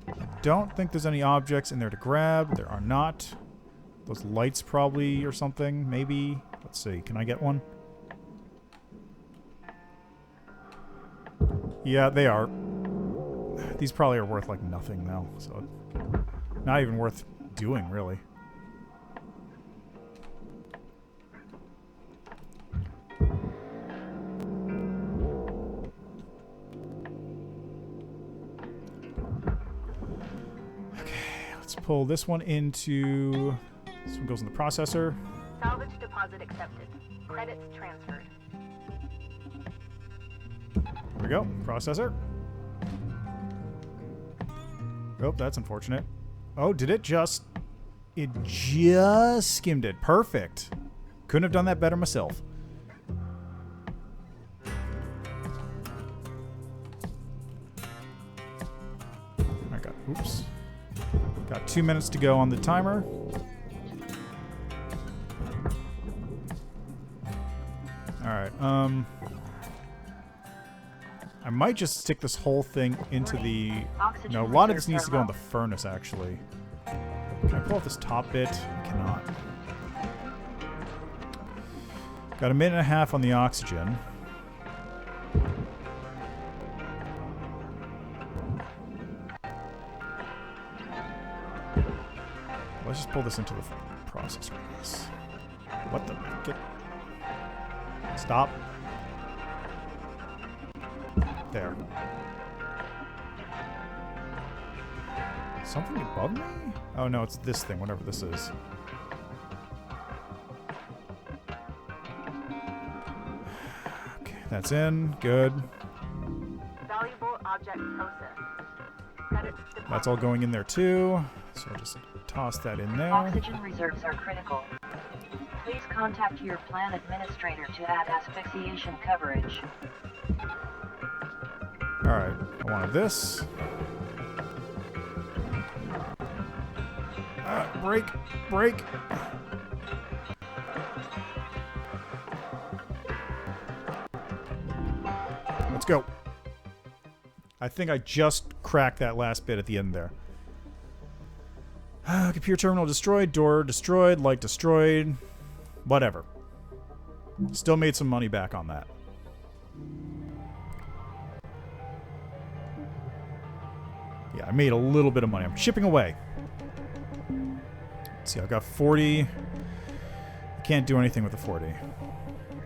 I don't think there's any objects in there to grab. There are not. Those lights probably or something, maybe. Let's see, can I get one? Yeah, they are. These probably are worth like nothing though, so not even worth doing really. Let's pull this one into... This one goes in the processor. Salvage deposit accepted. Credits transferred. There we go. Processor. Oh, that's unfortunate. Oh, did it just... It just skimmed it. Perfect. Couldn't have done that better myself. I got... Oops. Got 2 minutes to go on the timer. Alright, I might just stick this whole thing into the... No, a lot of this needs to go in the furnace, actually. Can I pull off this top bit? I cannot. Got a minute and a half on the oxygen. Let's just pull this into the processor, I guess. What the... Get... Stop. There. Something above me? Oh no, it's this thing, whatever this is. Okay, that's in. Good. Valuable object processed. Credits deposited. That's all going in there too. So I'll just toss that in there. Oxygen reserves are critical. Please contact your plan administrator to add asphyxiation coverage. Alright, I wanted this. Break! Break! Let's go. I think I just cracked that last bit at the end there. Computer terminal destroyed, door destroyed, light destroyed. Whatever. Still made some money back on that. Yeah, I made a little bit of money. I'm shipping away. Let's see, I've got 40. I can't do anything with the 40.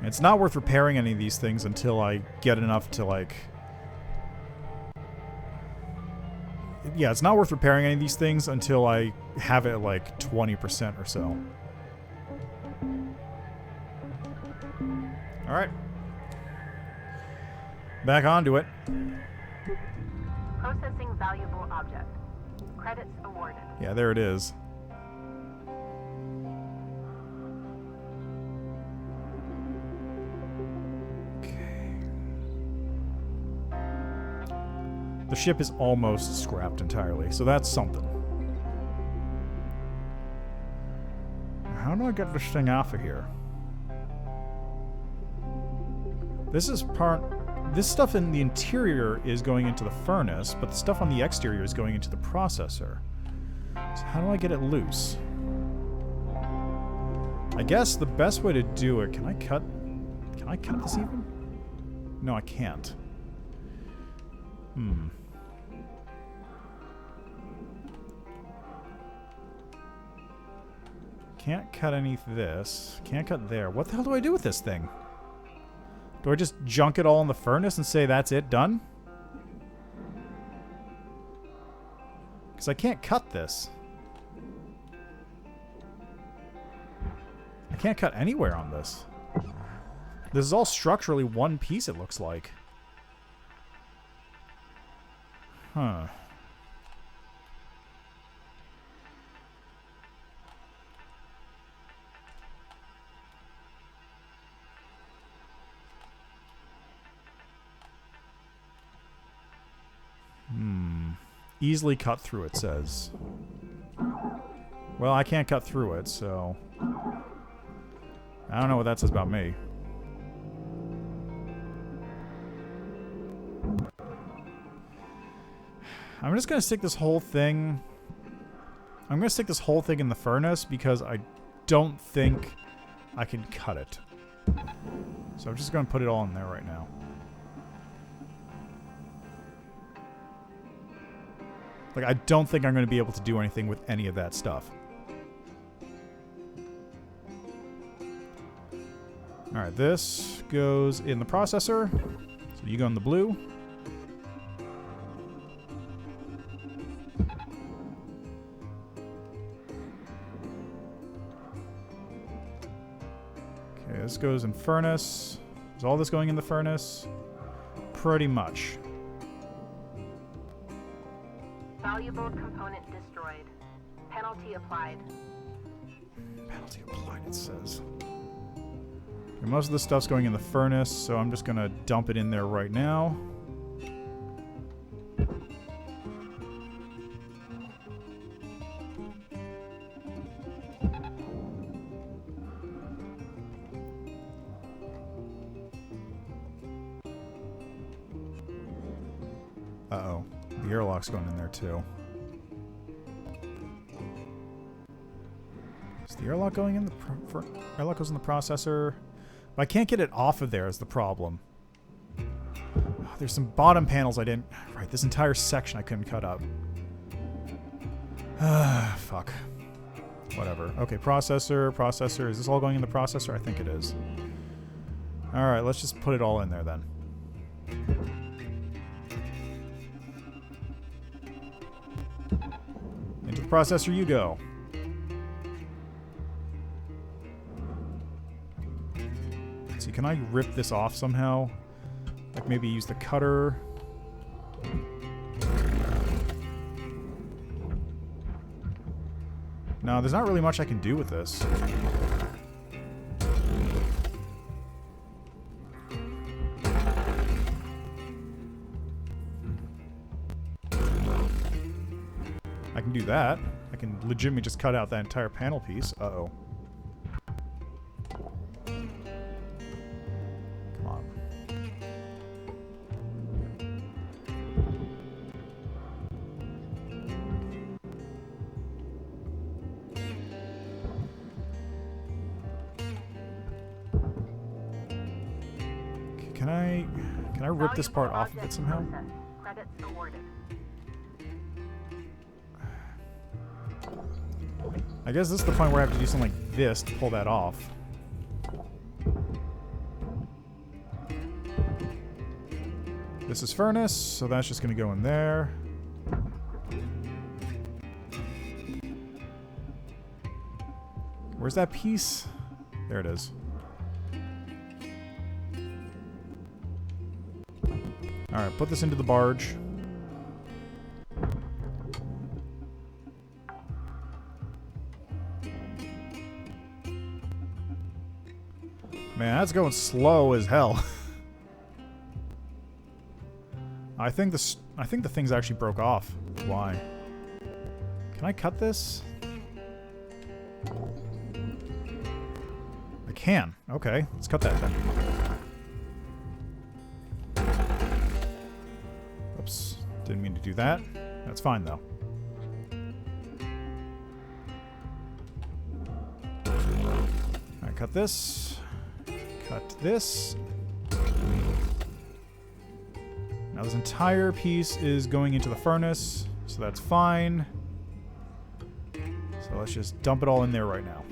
It's not worth repairing any of these things until I get enough to, like... Yeah, it's not worth repairing any of these things until I have it at, like, 20% or so. Alright. Back onto it. Processing valuable object. Credits awarded. Yeah, there it is. The ship is almost scrapped entirely, so that's something. How do I get this thing off of here? This stuff in the interior is going into the furnace, but the stuff on the exterior is going into the processor. So how do I get it loose? I guess the best way to do it... Can I cut this even? No, I can't. Can't cut any of this. Can't cut there. What the hell do I do with this thing? Do I just junk it all in the furnace and say that's it, done? Because I can't cut this. I can't cut anywhere on this. This is all structurally one piece, it looks like. Huh. Easily cut through, it says. Well, I can't cut through it, so... I don't know what that says about me. I'm just gonna stick this whole thing... I'm gonna stick this whole thing in the furnace because I don't think I can cut it. So I'm just gonna put it all in there right now. Like, I don't think I'm going to be able to do anything with any of that stuff. Alright, this goes in the processor. So you go in the blue. Okay, this goes in furnace. Is all this going in the furnace? Pretty much. Valuable component destroyed. Penalty applied. Penalty applied, it says. Okay, most of the stuff's going in the furnace, so I'm just going to dump it in there right now. Uh-oh. The airlock's going in there, too. Is the airlock going in the... airlock goes in the processor. But I can't get it off of there is the problem. Oh, there's some bottom panels I didn't... Right, this entire section I couldn't cut up. Fuck. Whatever. Okay, processor, processor. Is this all going in the processor? I think it is. Alright, let's just put it all in there then. Into the processor you go. Let's see, can I rip this off somehow? Like maybe use the cutter. No, there's not really much I can do with this. I can do that. I can legitimately just cut out that entire panel piece. Uh-oh. Come on. Can I rip this part off of it somehow? Credits awarded. I guess this is the point where I have to do something like this to pull that off. This is furnace, so that's just going to go in there. Where's that piece? There it is. Alright, put this into the barge. Man, that's going slow as hell. I think the thing's actually broke off. Why? Can I cut this? I can. Okay, let's cut that then. Oops, didn't mean to do that. That's fine though. Alright, cut this. Cut this. Now this entire piece is going into the furnace, so that's fine. So let's just dump it all in there right now.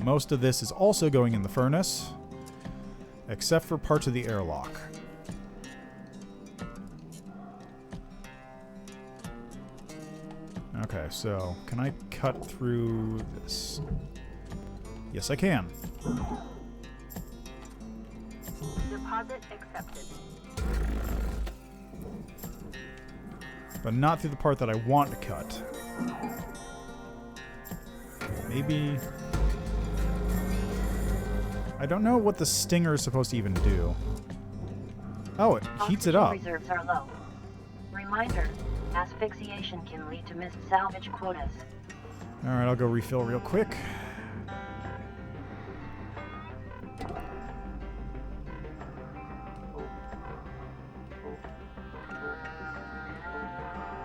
Most of this is also going in the furnace, except for parts of the airlock. Okay, so can I cut through this? Yes, I can. Deposit accepted. But not through the part that I want to cut. Maybe... I don't know what the stinger is supposed to even do. Oh, it heats it up. Oxygen reserves are low. Reminder, asphyxiation can lead to missed salvage quotas. Alright, I'll go refill real quick.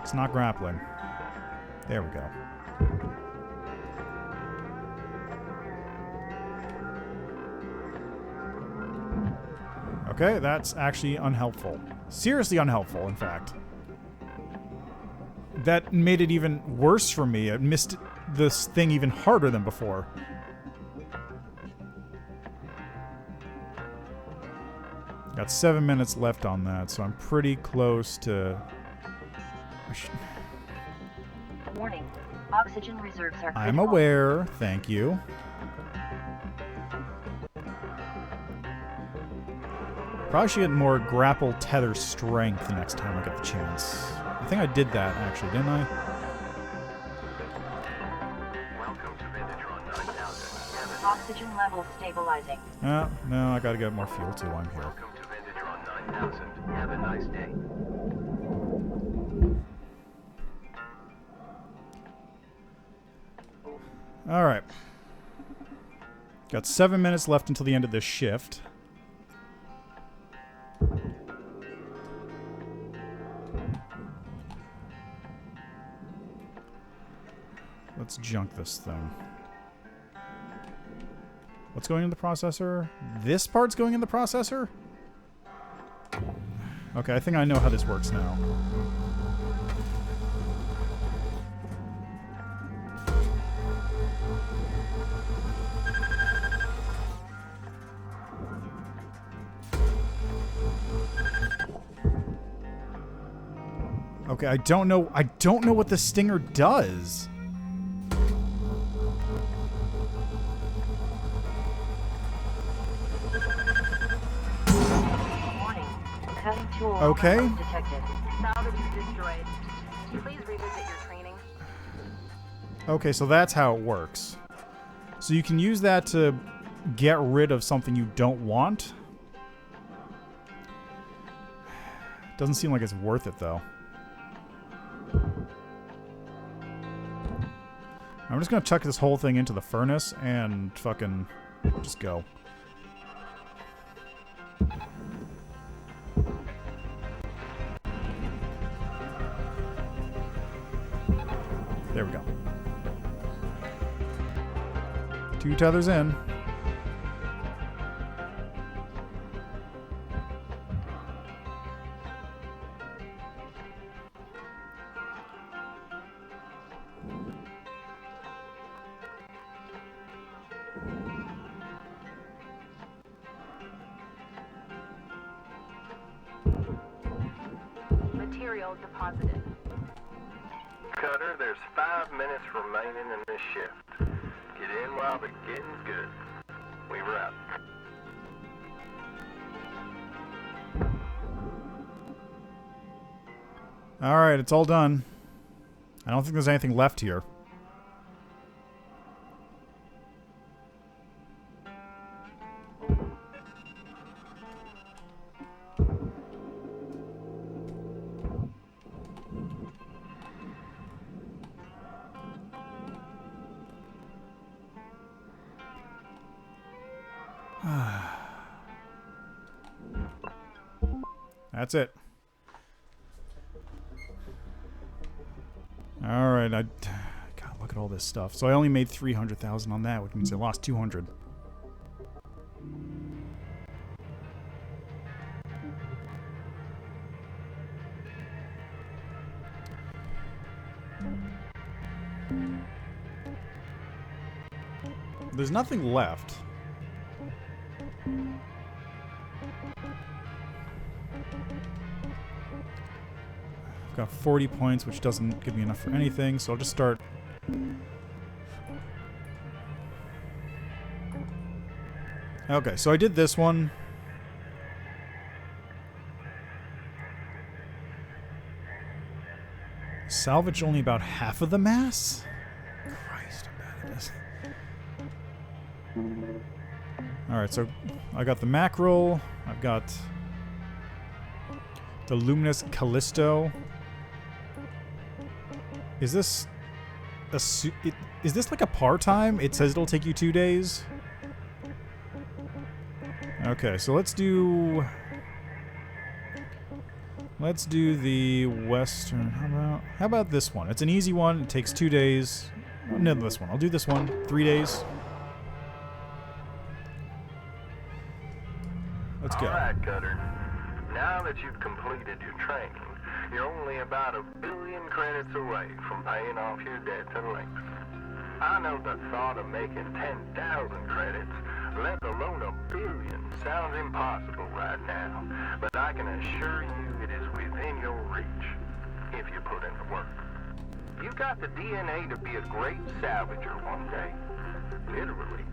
It's not grappling. There we go. Okay, that's actually unhelpful. Seriously unhelpful, in fact. That made it even worse for me. I missed this thing even harder than before. Got 7 minutes left on that, so I'm pretty close to... Warning, oxygen reserves are critical. I'm aware, thank you. Probably should get more grapple tether strength next time I get the chance. I think I did that, actually, didn't I? Welcome to Vintatron 9000. Oxygen levels stabilizing. No, I gotta get more fuel too. I'm here. Welcome to Vintatron 9000. Have a nice day. Alright. Got 7 minutes left until the end of this shift. Let's junk this thing. What's going in the processor? This part's going in the processor? Okay, I think I know how this works now. Okay, I don't know what the stinger does. Warning, cutting tool Okay. overload detected. Salvage is destroyed. Please revisit your training. Okay, so that's how it works. So you can use that to get rid of something you don't want. Doesn't seem like it's worth it, though. I'm just gonna chuck this whole thing into the furnace and fucking just go. There we go. 2 tethers in. material deposited. Cutter, there's 5 minutes remaining in this shift. Get in while the getting's good. Weaver out. Alright, it's all done. I don't think there's anything left here. That's it. Alright, God, look at all this stuff. So I only made 300,000 on that, which means I lost 200. There's nothing left. I've got 40 points, which doesn't give me enough for anything, so I'll just start. Okay, so I did this one. Salvage only about half of the mass? Christ, how bad it is. Alright, so I got the mackerel. I've got the luminous Callisto. Is this is this like a part-time? It says it'll take you 2 days. Okay, so let's do the western. How about this one? It's an easy one. It takes 2 days. No, this one. I'll do this one. 3 days. Let's go. All right, Cutter. Now that you've completed your training, you're only about 1 billion credits away from paying off your debt to Lynx. I know the thought of making 10,000 credits, let alone 1 billion, sounds impossible right now, but I can assure you it is within your reach if you put in the work. You've got the DNA to be a great salvager one day. Literally.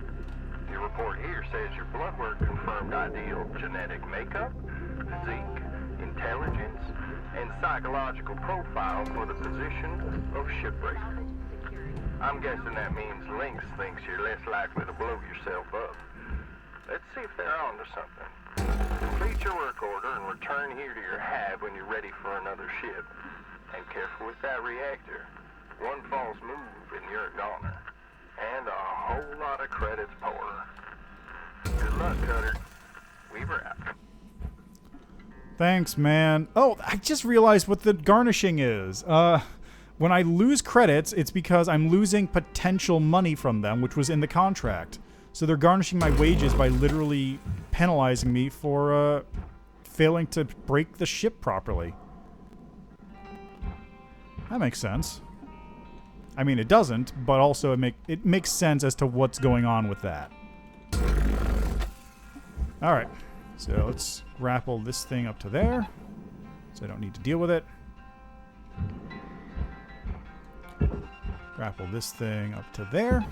Your report here says your blood work confirmed ideal genetic makeup, physique, intelligence, and psychological profile for the position of Shipbreaker. I'm guessing that means Lynx thinks you're less likely to blow yourself up. Let's see if they're onto something. Complete your work order and return here to your hive when you're ready for another ship. And careful with that reactor. One false move and you're a goner. And a whole lot of credits pour. Good luck, Cutter. Weaver out. Thanks, man. Oh, I just realized what the garnishing is. When I lose credits, it's because I'm losing potential money from them, which was in the contract. So they're garnishing my wages by literally penalizing me for failing to break the ship properly. That makes sense. I mean, it doesn't, but also it makes sense as to what's going on with that. Alright, so let's grapple this thing up to there, so I don't need to deal with it. Grapple this thing up to there.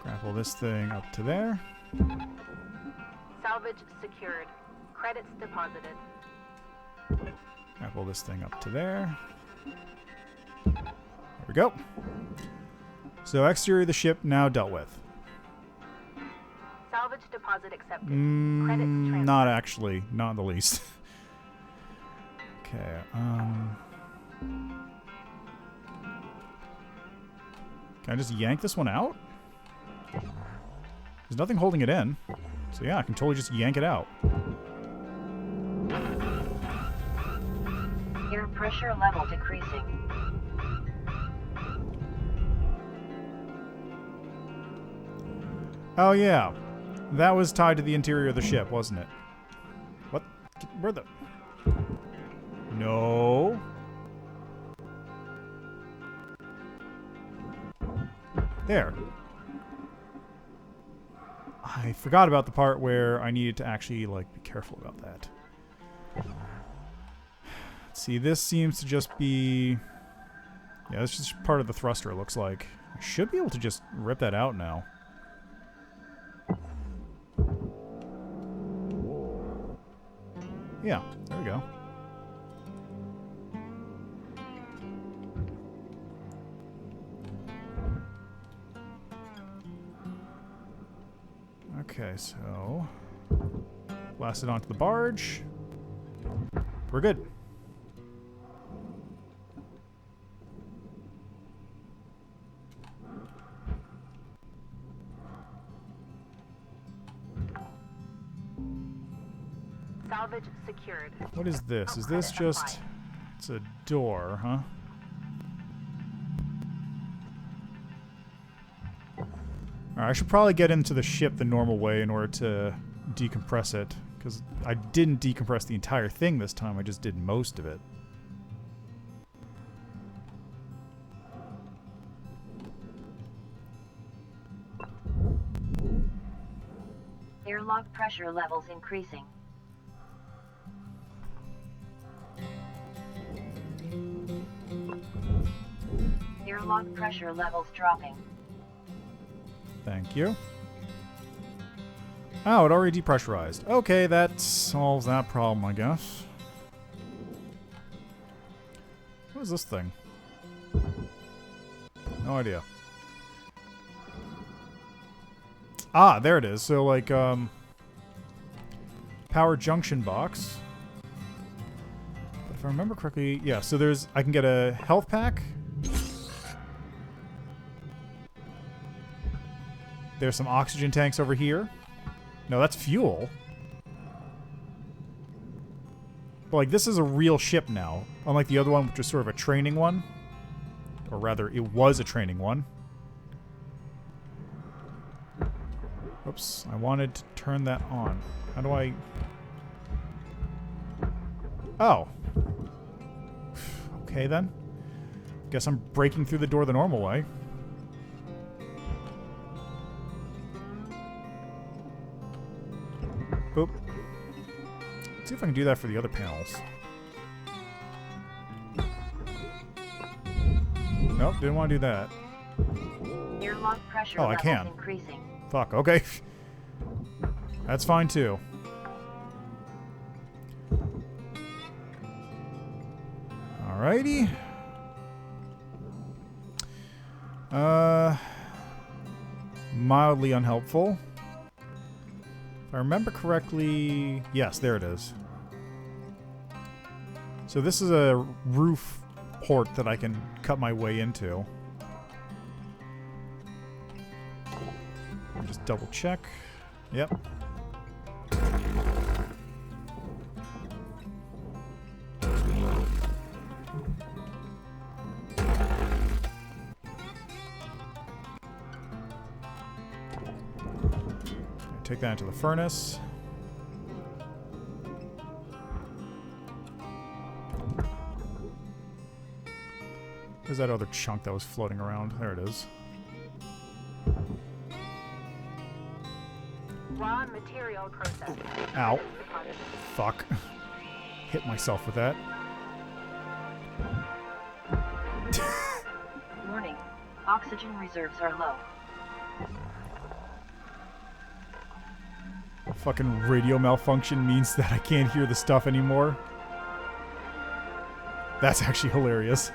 Grapple this thing up to there. Salvage secured. Credits deposited. Grapple this thing up to there. There we go. So exterior of the ship now dealt with. Salvage deposit accepted. Credits transferred. Not actually. Not in the least. Okay, can I just yank this one out? There's nothing holding it in. So yeah, I can totally just yank it out. Air pressure level decreasing. Oh yeah. That was tied to the interior of the ship, wasn't it? What? Where the... No. There. I forgot about the part where I needed to actually, like, be careful about that. See, this seems to just be... Yeah, that's just part of the thruster, it looks like. I should be able to just rip that out now. Yeah, there we go. Okay, so... blast it onto the barge. We're good. Salvage secured. What is this? Is this just... It's a door, huh? Alright, I should probably get into the ship the normal way in order to decompress it. Because I didn't decompress the entire thing this time, I just did most of it. Airlock pressure levels increasing. Airlock pressure levels dropping. Thank you. Oh, it already depressurized. Okay, that solves that problem, I guess. What is this thing? No idea. Ah, there it is. So, like, power junction box. But if I remember correctly, yeah, so there's... I can get a health pack. There's some oxygen tanks over here. No, that's fuel. But, like, this is a real ship now. Unlike the other one, which was sort of a training one. Or rather, it was a training one. Oops, I wanted to turn that on. How do I... Oh. Okay, then. Guess I'm breaking through the door the normal way. Boop. Let's see if I can do that for the other panels. Nope, didn't want to do that. Airlock pressure Oh, I levels can. increasing. Fuck, okay. That's fine too. Alrighty. Mildly unhelpful. If I remember correctly... Yes, there it is. So this is a roof port that I can cut my way into. Just double check. Yep. Take that into the furnace. Where's that other chunk that was floating around? There it is. Raw material processing. Ow. Fuck. Hit myself with that. Warning. Oxygen reserves are low. Fucking radio malfunction means that I can't hear the stuff anymore. That's actually hilarious.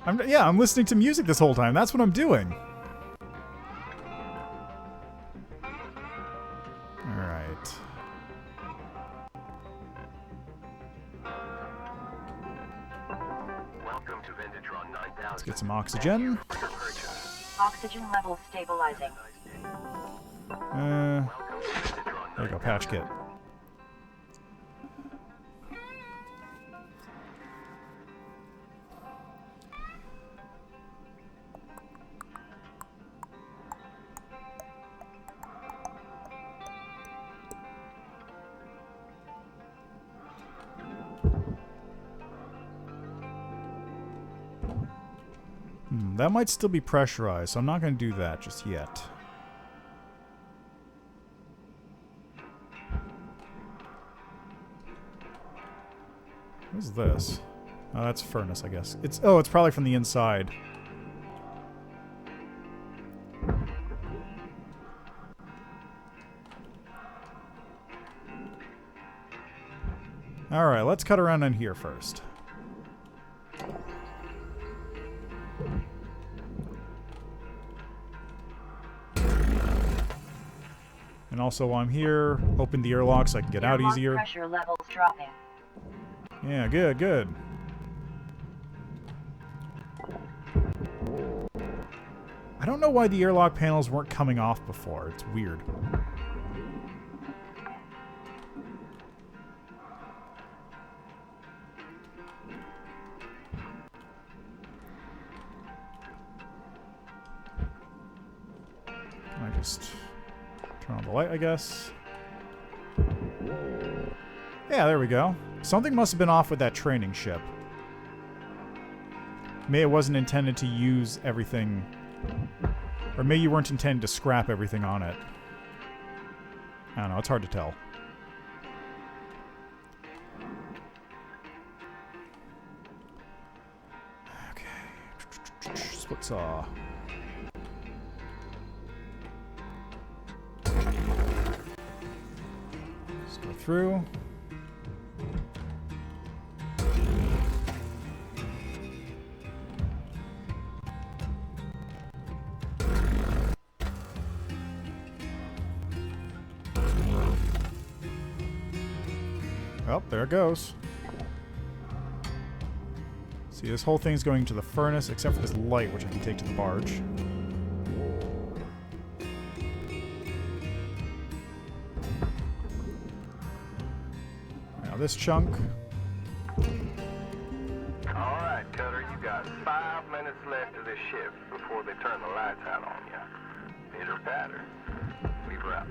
I'm listening to music this whole time. That's what I'm doing. Alright. Welcome to Vintatron 9000. Let's get some oxygen. Oxygen levels stabilizing. There you go, patch kit. That might still be pressurized, so I'm not going to do that just yet. What is this? Oh, that's furnace, I guess. It's probably from the inside. Alright, let's cut around in here first. And also while I'm here, open the airlock so I can get out easier. Pressure levels dropping. Yeah, good, good. I don't know why the airlock panels weren't coming off before. It's weird. I just turn on the light, I guess. Yeah, there we go. Something must have been off with that training ship. Maybe it wasn't intended to use everything. Or maybe you weren't intending to scrap everything on it. I don't know, it's hard to tell. Okay. Split saw. Let's go through. Oh, there it goes. See, this whole thing's going to the furnace, except for this light, which I can take to the barge. Now this chunk. Alright, Cutter, you got 5 minutes left of this shift before they turn the lights out on you. Pitter patter. Weaver out.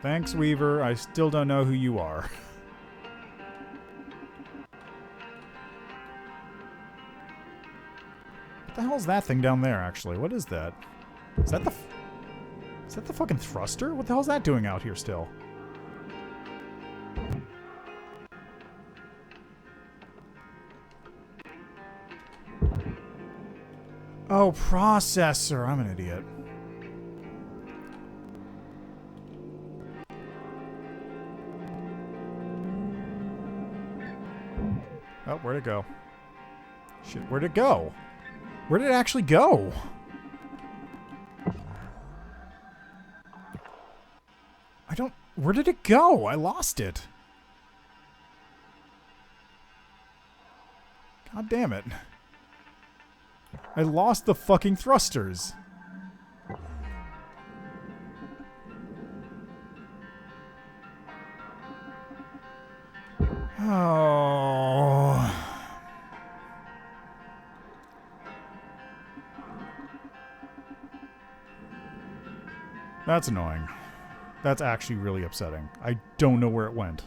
Thanks, Weaver. I still don't know who you are. What the hell's that thing down there, actually? What is that? Is that the fucking thruster? What the hell's that doing out here still? Oh, processor. I'm an idiot. Oh, where'd it go? Shit, where'd it go? Where did it actually go? Where did it go? I lost it. God damn it. I lost the fucking thrusters. Oh. That's annoying. That's actually really upsetting. I don't know where it went.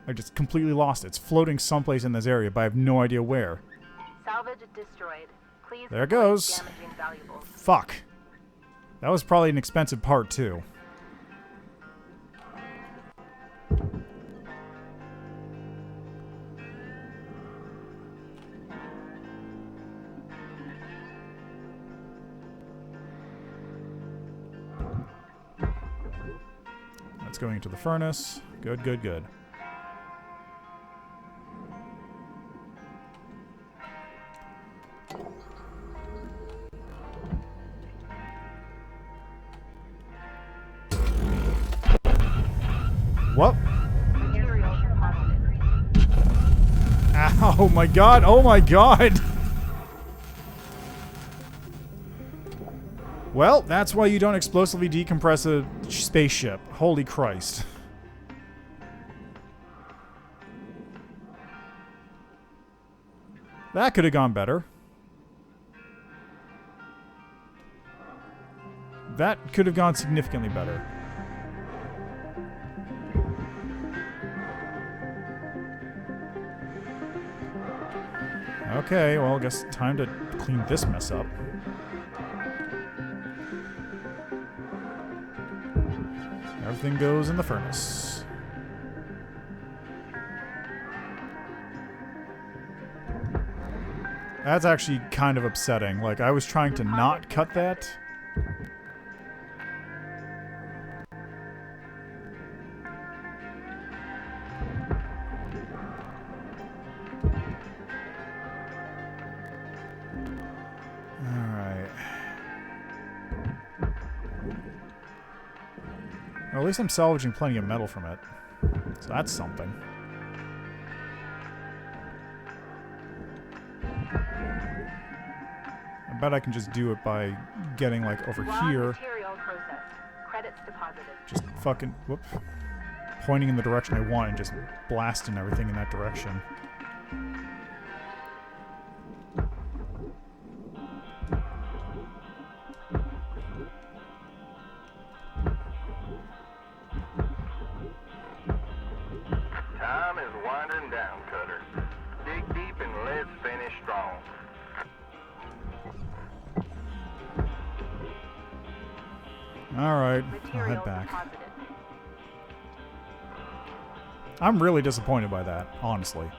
I just completely lost it. It's floating someplace in this area, but I have no idea where. Salvage destroyed. Please There it goes. damaging valuables. Fuck. That was probably an expensive part, too. That's going into the furnace. Good, good, good. What? Oh my god, oh my god! Well, that's why you don't explosively decompress a spaceship. Holy Christ. That could have gone better. That could have gone significantly better. Okay, well, I guess time to clean this mess up. Everything goes in the furnace. That's actually kind of upsetting. Like, I was trying to not cut that. Alright. Well, at least I'm salvaging plenty of metal from it. So that's something. I bet I can just do it by getting, like, over Raw material here. processed. Credits deposited. Just fucking, whoop. Pointing in the direction I want and just blasting everything in that direction. Time is winding down, Cutter. Dig deep and let's finish strong. Alright, I'll Material head back. deposited. I'm really disappointed by that, honestly.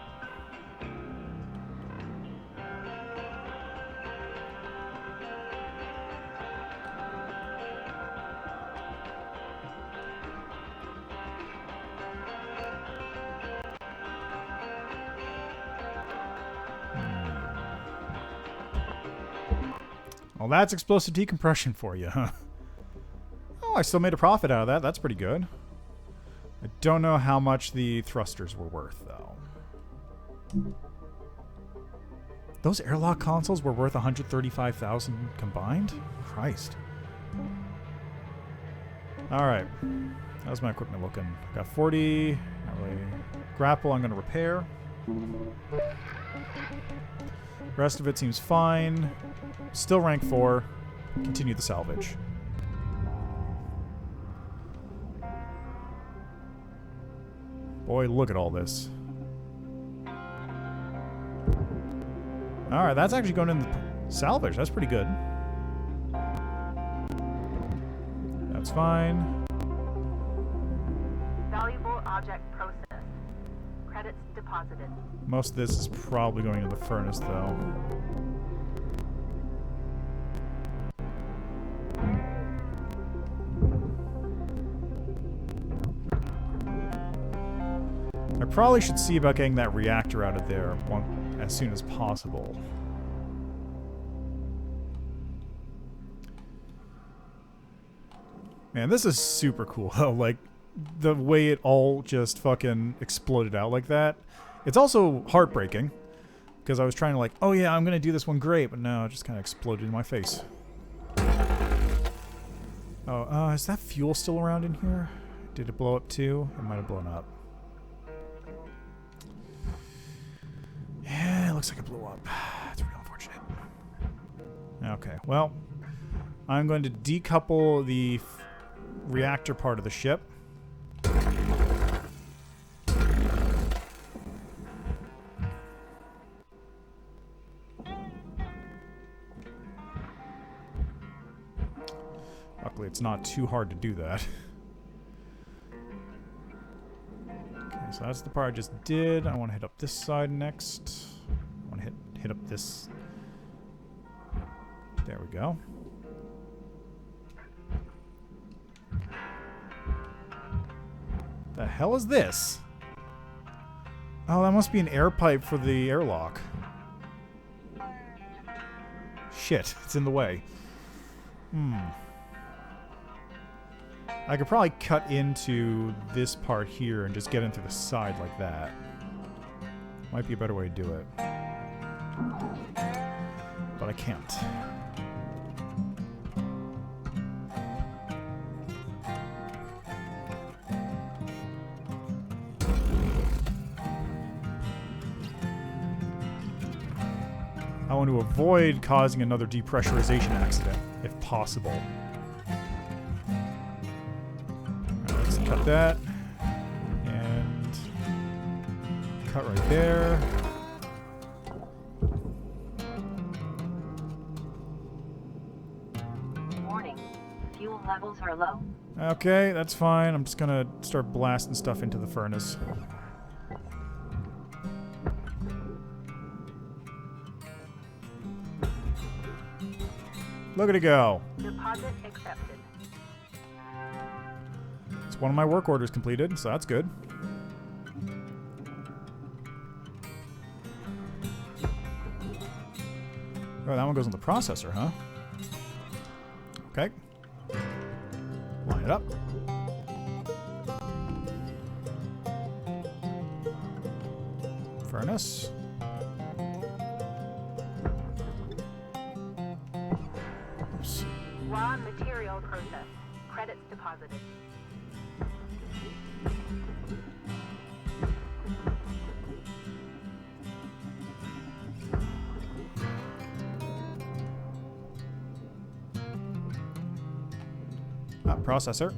Well, that's explosive decompression for you, huh? Oh, I still made a profit out of that. That's pretty good. I don't know how much the thrusters were worth, though. Those airlock consoles were worth 135,000 combined? Christ. Alright. How's my equipment looking? Got 40. Not really. Grapple, I'm going to repair. Rest of it seems fine. Still rank 4. Continue the salvage. Boy, look at all this. Alright, that's actually going in the salvage. That's pretty good. That's fine. Valuable object processed. Credits deposited. Most of this is probably going into the furnace, though. I probably should see about getting that reactor out of there as soon as possible. Man, this is super cool. Like, the way it all just fucking exploded out like that. It's also heartbreaking, because I was trying to like, oh yeah, I'm going to do this one great, but no, it just kind of exploded in my face. Oh, is that fuel still around in here? Did it blow up too? It might have blown up. Yeah, it looks like it blew up. That's real unfortunate. Okay, well, I'm going to decouple the reactor part of the ship. Luckily, it's not too hard to do that. Okay, so that's the part I just did. I want to hit up this side next. I want to hit up this. There we go. The hell is this? Oh, that must be an air pipe for the airlock. Shit, it's in the way. I could probably cut into this part here and just get in through the side like that. Might be a better way to do it. But I can't. I want to avoid causing another depressurization accident, if possible. Alright, let's cut that. And cut right there. levels are low. Okay, that's fine. I'm just gonna start blasting stuff into the furnace. Look at it go. Deposit accepted. It's one of my work orders completed, so that's good. Oh, that one goes in the processor, huh? Okay. Line it up. Furnace. Oops. Raw material processed. Credits deposited. Processor.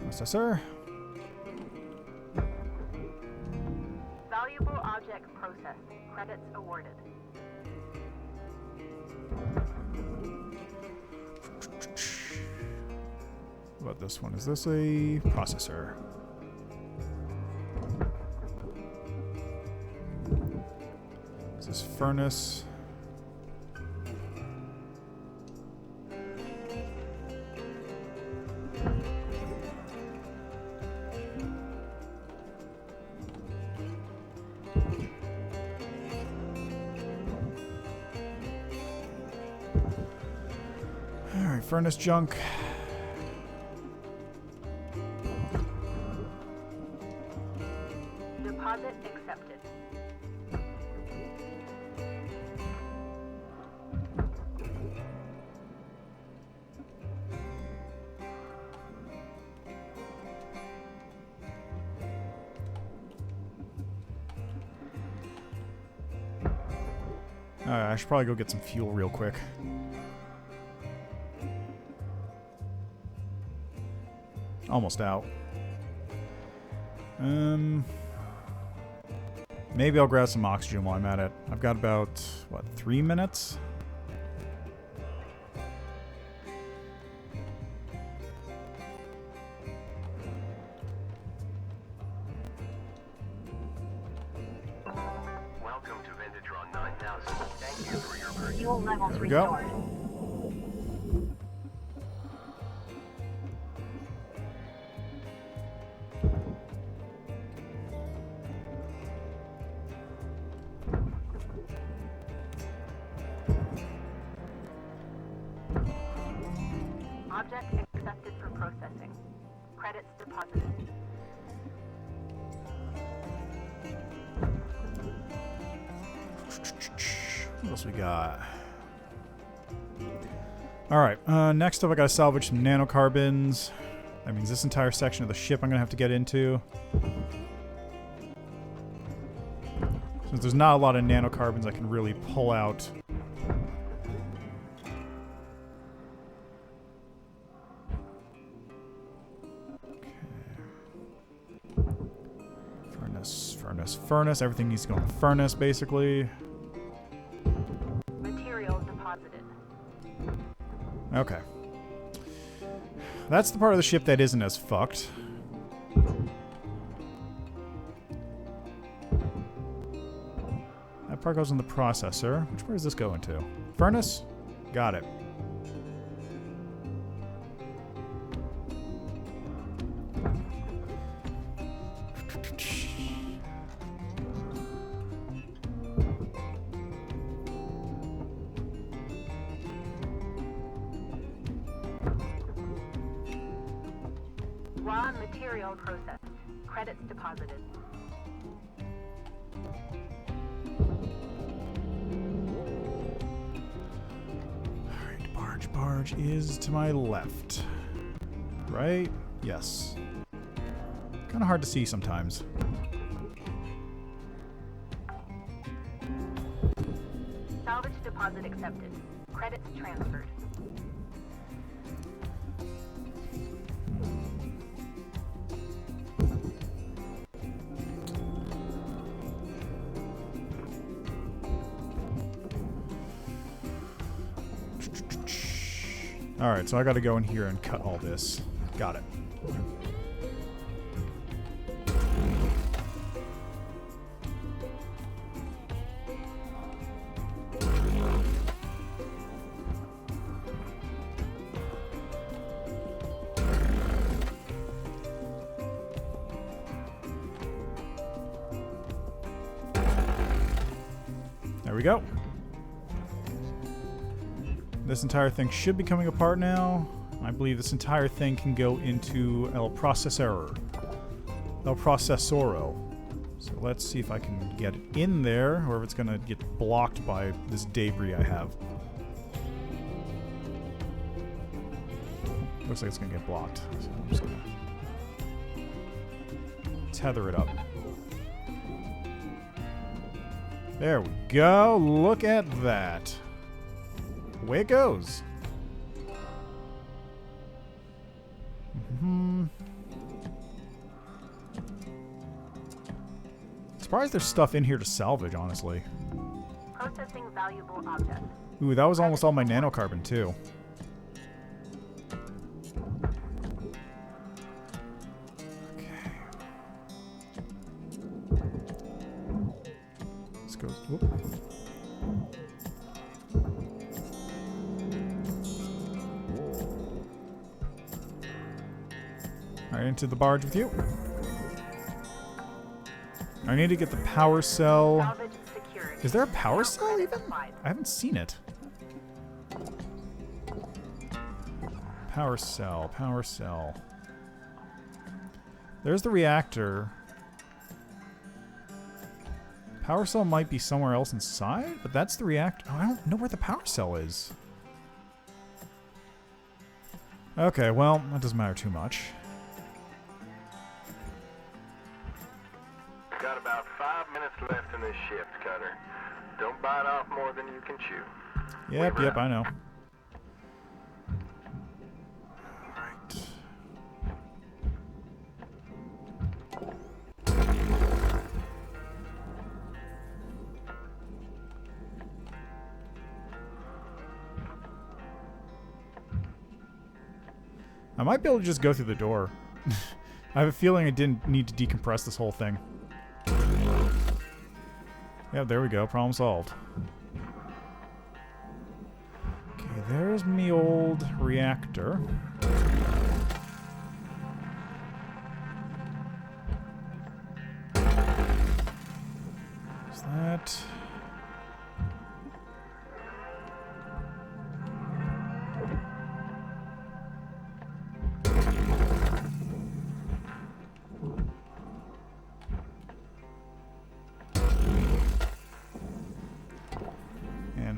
Processor. Valuable object processed. Credits awarded. What about this one? Is this a processor? Is this furnace? Alright, furnace junk. Deposit accepted. I should probably go get some fuel real quick. Almost out. Maybe I'll grab some oxygen while I'm at it. I've got about, what, 3 minutes? Welcome to Vintatron 9000. Thank you for your purchase. Fuel levels we go. restored. Object accepted for processing. Credits deposited. What else we got? Alright, next up I gotta salvage some nanocarbons. That means this entire section of the ship I'm gonna have to get into. Since there's not a lot of nanocarbons I can really pull out. Furnace. Everything needs to go in the furnace, basically. Material deposited. Okay. That's the part of the ship that isn't as fucked. That part goes in the processor. Where does this go into? Furnace? Got it. Raw material processed. Credits deposited. Alright, barge is to my left. Right? Yes. Kind of hard to see sometimes. Salvage deposit accepted. Credits transferred. Alright, so I gotta go in here and cut all this. Got it. There we go. This entire thing should be coming apart now. I believe this entire thing can go into El Procesoro. So let's see if I can get it in there, or if it's gonna get blocked by this debris I have. Looks like it's gonna get blocked. So I'm just gonna tether it up. There we go. Look at that. Away it goes. Surprised there's stuff in here to salvage, honestly. Processing valuable object. Ooh, that was almost all my nanocarbon, too. Okay. Let's go. Whoop. Alright, into the barge with you. I need to get the power cell. Salvage secured. Is there a power cell even? Applied. I haven't seen it. Power cell, power cell. There's the reactor. Power cell might be somewhere else inside, but that's the reactor. Oh, I don't know where the power cell is. Okay, well, that doesn't matter too much. Got about 5 minutes left in this shift, Cutter. Don't bite off more than you can chew. Yep, Weaver yep, out. I know. I might be able to just go through the door. I have a feeling I didn't need to decompress this whole thing. Yeah, there we go. Problem solved. Okay, there's me old reactor. Is that...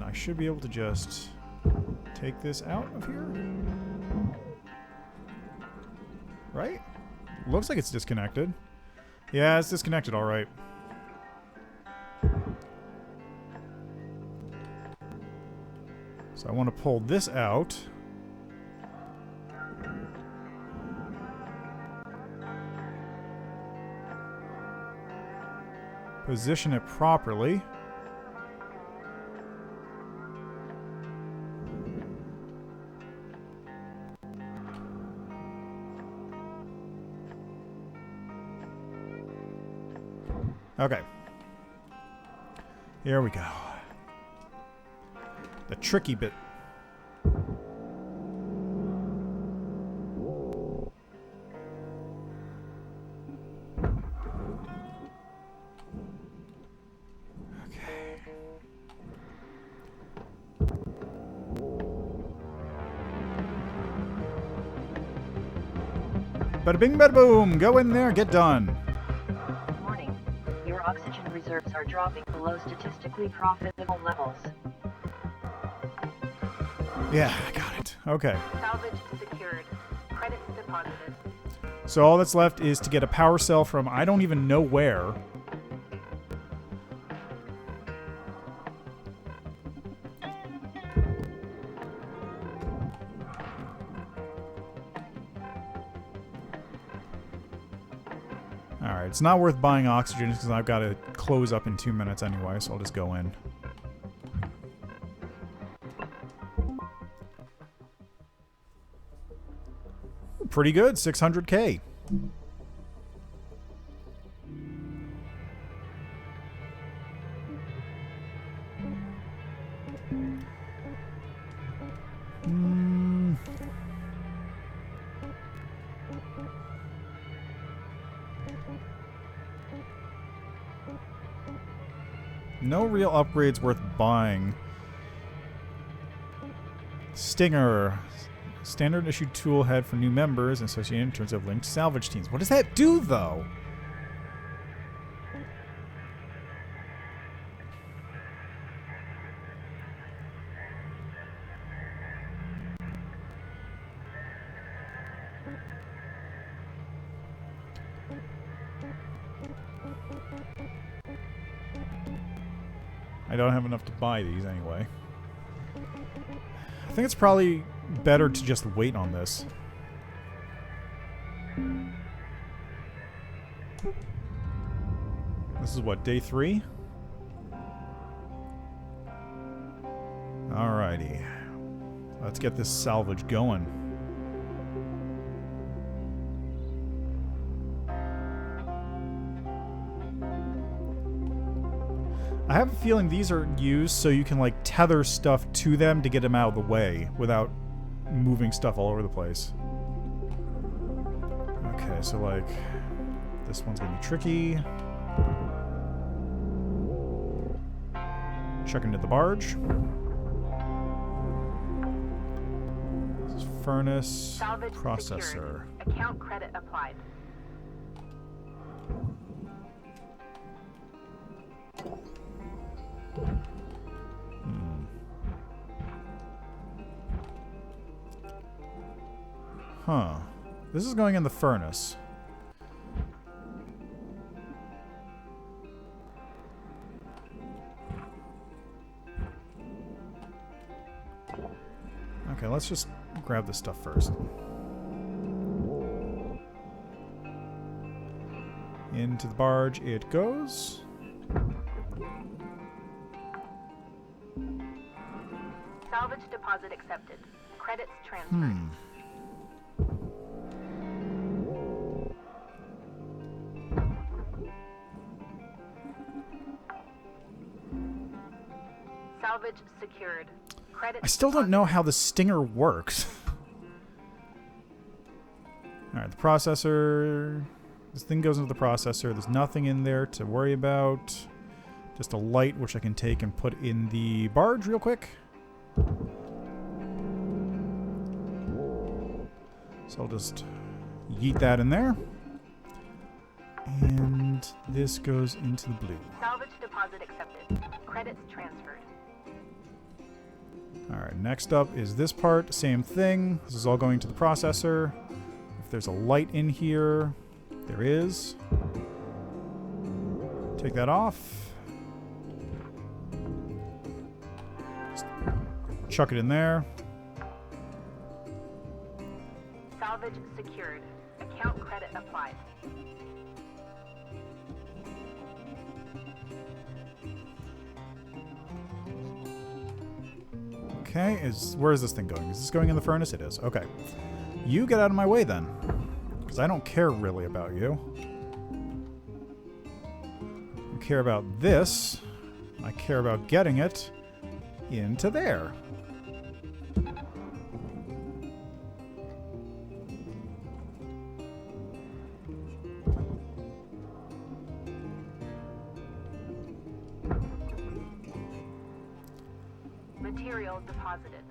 I should be able to just take this out of here. Right? Looks like it's disconnected. Yeah, it's disconnected, all right. So I want to pull this out. Position it properly. Okay. Here we go. The tricky bit. Okay. Bada bing, bada boom. Go in there, get done. Warning. Your oxygen reserves are dropping below statistically profitable levels. Yeah, I got it. Okay. Salvage secured. Credits deposited. So all that's left is to get a power cell from I don't even know where. Alright, it's not worth buying oxygen because I've got to close up in 2 minutes anyway, so I'll just go in. Pretty good, 600K. No real upgrades worth buying. Stinger. Standard issue tool head for new members and associated in terms of linked salvage teams. What does that do, though? I don't have enough to buy these anyway. I think it's probably better to just wait on this. This is what, day 3? Alrighty. Let's get this salvage going. I have a feeling these are used so you can like tether stuff to them to get them out of the way without moving stuff all over the place. Okay, so like this one's gonna be tricky. Check into the barge. This is furnace Salvage processor. secured. Account credit applied. Huh. This is going in the furnace. Okay, let's just grab this stuff first. Into the barge it goes. Salvage deposit accepted. Credits transferred. Salvage secured. Credits I still don't know how the stinger works. Alright, the processor. This thing goes into the processor. There's nothing in there to worry about. Just a light, which I can take and put in the barge real quick. So I'll just yeet that in there. And this goes into the blue. Salvage deposit accepted. Credits transferred. Alright, next up is this part. Same thing. This is all going to the processor. If there's a light in here, there is. Take that off. Just chuck it in there. Salvage secured. Account credit applied. Okay, where is this thing going? Is this going in the furnace? It is. Okay. You get out of my way then. Because I don't care really about you. I care about this. I care about getting it into there. Material deposited.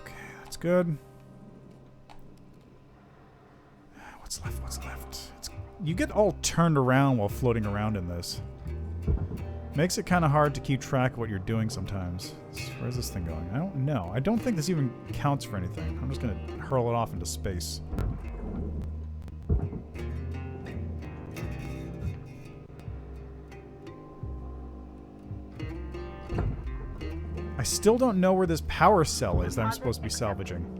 Okay, that's good. What's left? What's left? You get all turned around while floating around in this. Makes it kind of hard to keep track of what you're doing sometimes. Where's this thing going? I don't know. I don't think this even counts for anything. I'm just going to hurl it off into space. I still don't know where this power cell is that I'm supposed to be salvaging.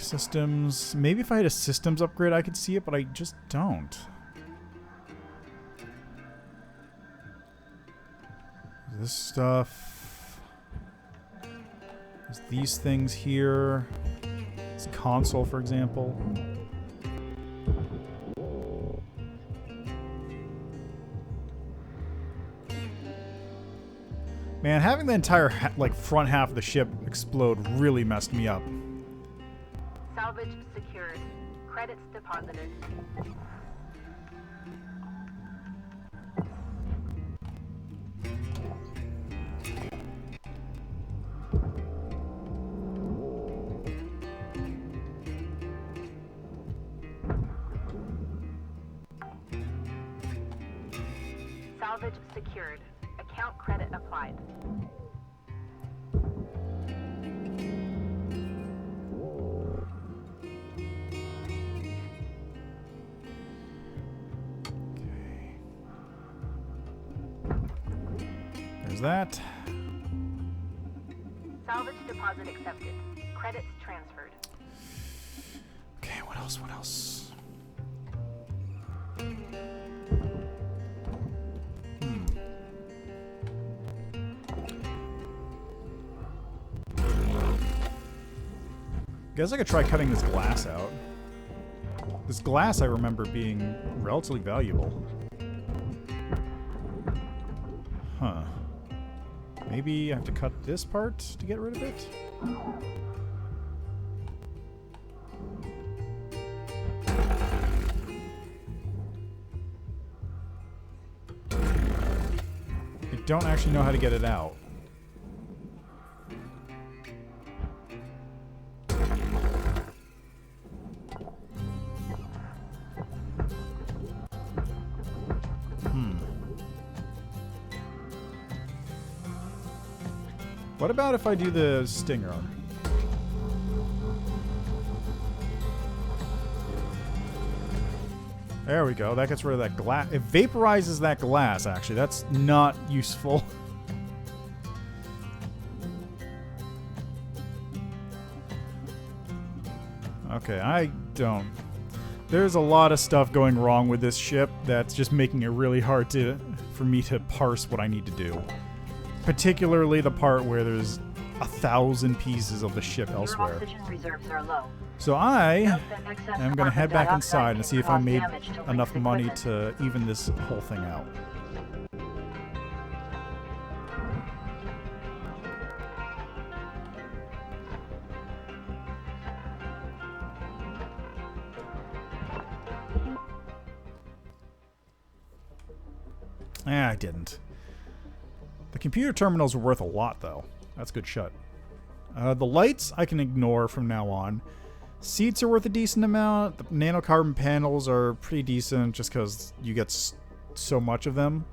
Systems. Maybe if I had a systems upgrade, I could see it, but I just don't. This stuff. There's these things here. This console, for example. Man, having the entire front half of the ship explode really messed me up. Salvage secured. Credits deposited. Salvage secured. Account credit applied. There's that. Salvage deposit accepted. Credits transferred. Okay, what else? What else? Guess I could try cutting this glass out. This glass I remember being relatively valuable. Huh. Maybe I have to cut this part to get rid of it? I don't actually know how to get it out. What about if I do the stinger? There we go. That gets rid of that glass. It vaporizes that glass, actually. That's not useful. Okay, I don't... There's a lot of stuff going wrong with this ship that's just making it really hard for me to parse what I need to do. Particularly the part where there's 1,000 pieces of the ship elsewhere. Your oxygen reserves are low. So I Note that excess am going to head carbon back inside dioxide and see if can I cause made damage to enough liquid money equipment. to even this whole thing out. I didn't. The computer terminals are worth a lot, though. That's good shut. The lights I can ignore from now on. Seats are worth a decent amount. The nanocarbon panels are pretty decent just because you get so much of them.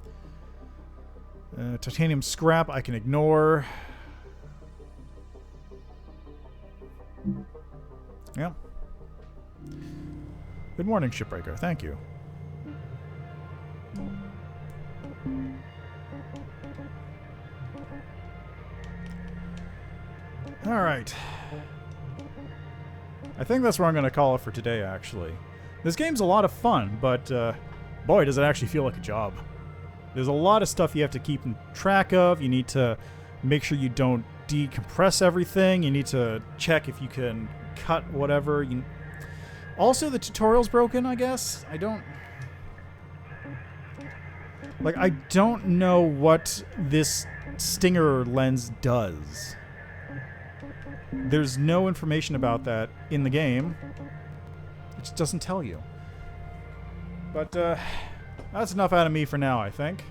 Titanium scrap I can ignore. Yeah. Good morning, Shipbreaker. Thank you. Alright. I think that's where I'm going to call it for today, actually. This game's a lot of fun, but boy, does it actually feel like a job. There's a lot of stuff you have to keep track of. You need to make sure you don't decompress everything. You need to check if you can cut whatever. Also, the tutorial's broken, I guess. I don't know what this stinger lens does. There's no information about that in the game. It just doesn't tell you. But that's enough out of me for now, I think.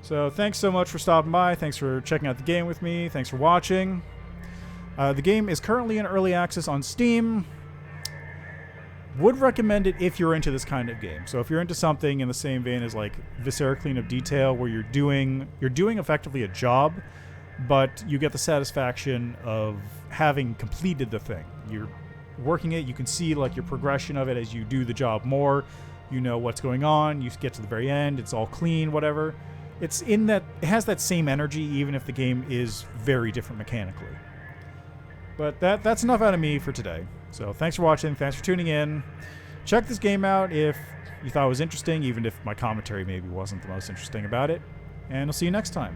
So thanks so much for stopping by. Thanks for checking out the game with me. Thanks for watching. The game is currently in early access on Steam. Would recommend it if you're into this kind of game. So if you're into something in the same vein as like Viscera Clean of Detail, where you're doing effectively a job, but you get the satisfaction of having completed the thing. You're working it, you can see like your progression of it as you do the job more. You know what's going on, you get to the very end, it's all clean, whatever. It's in that, it has that same energy even if the game is very different mechanically. But that's enough out of me for today. So thanks for watching. Thanks for tuning in. Check this game out if you thought it was interesting, even if my commentary maybe wasn't the most interesting about it. And I'll see you next time.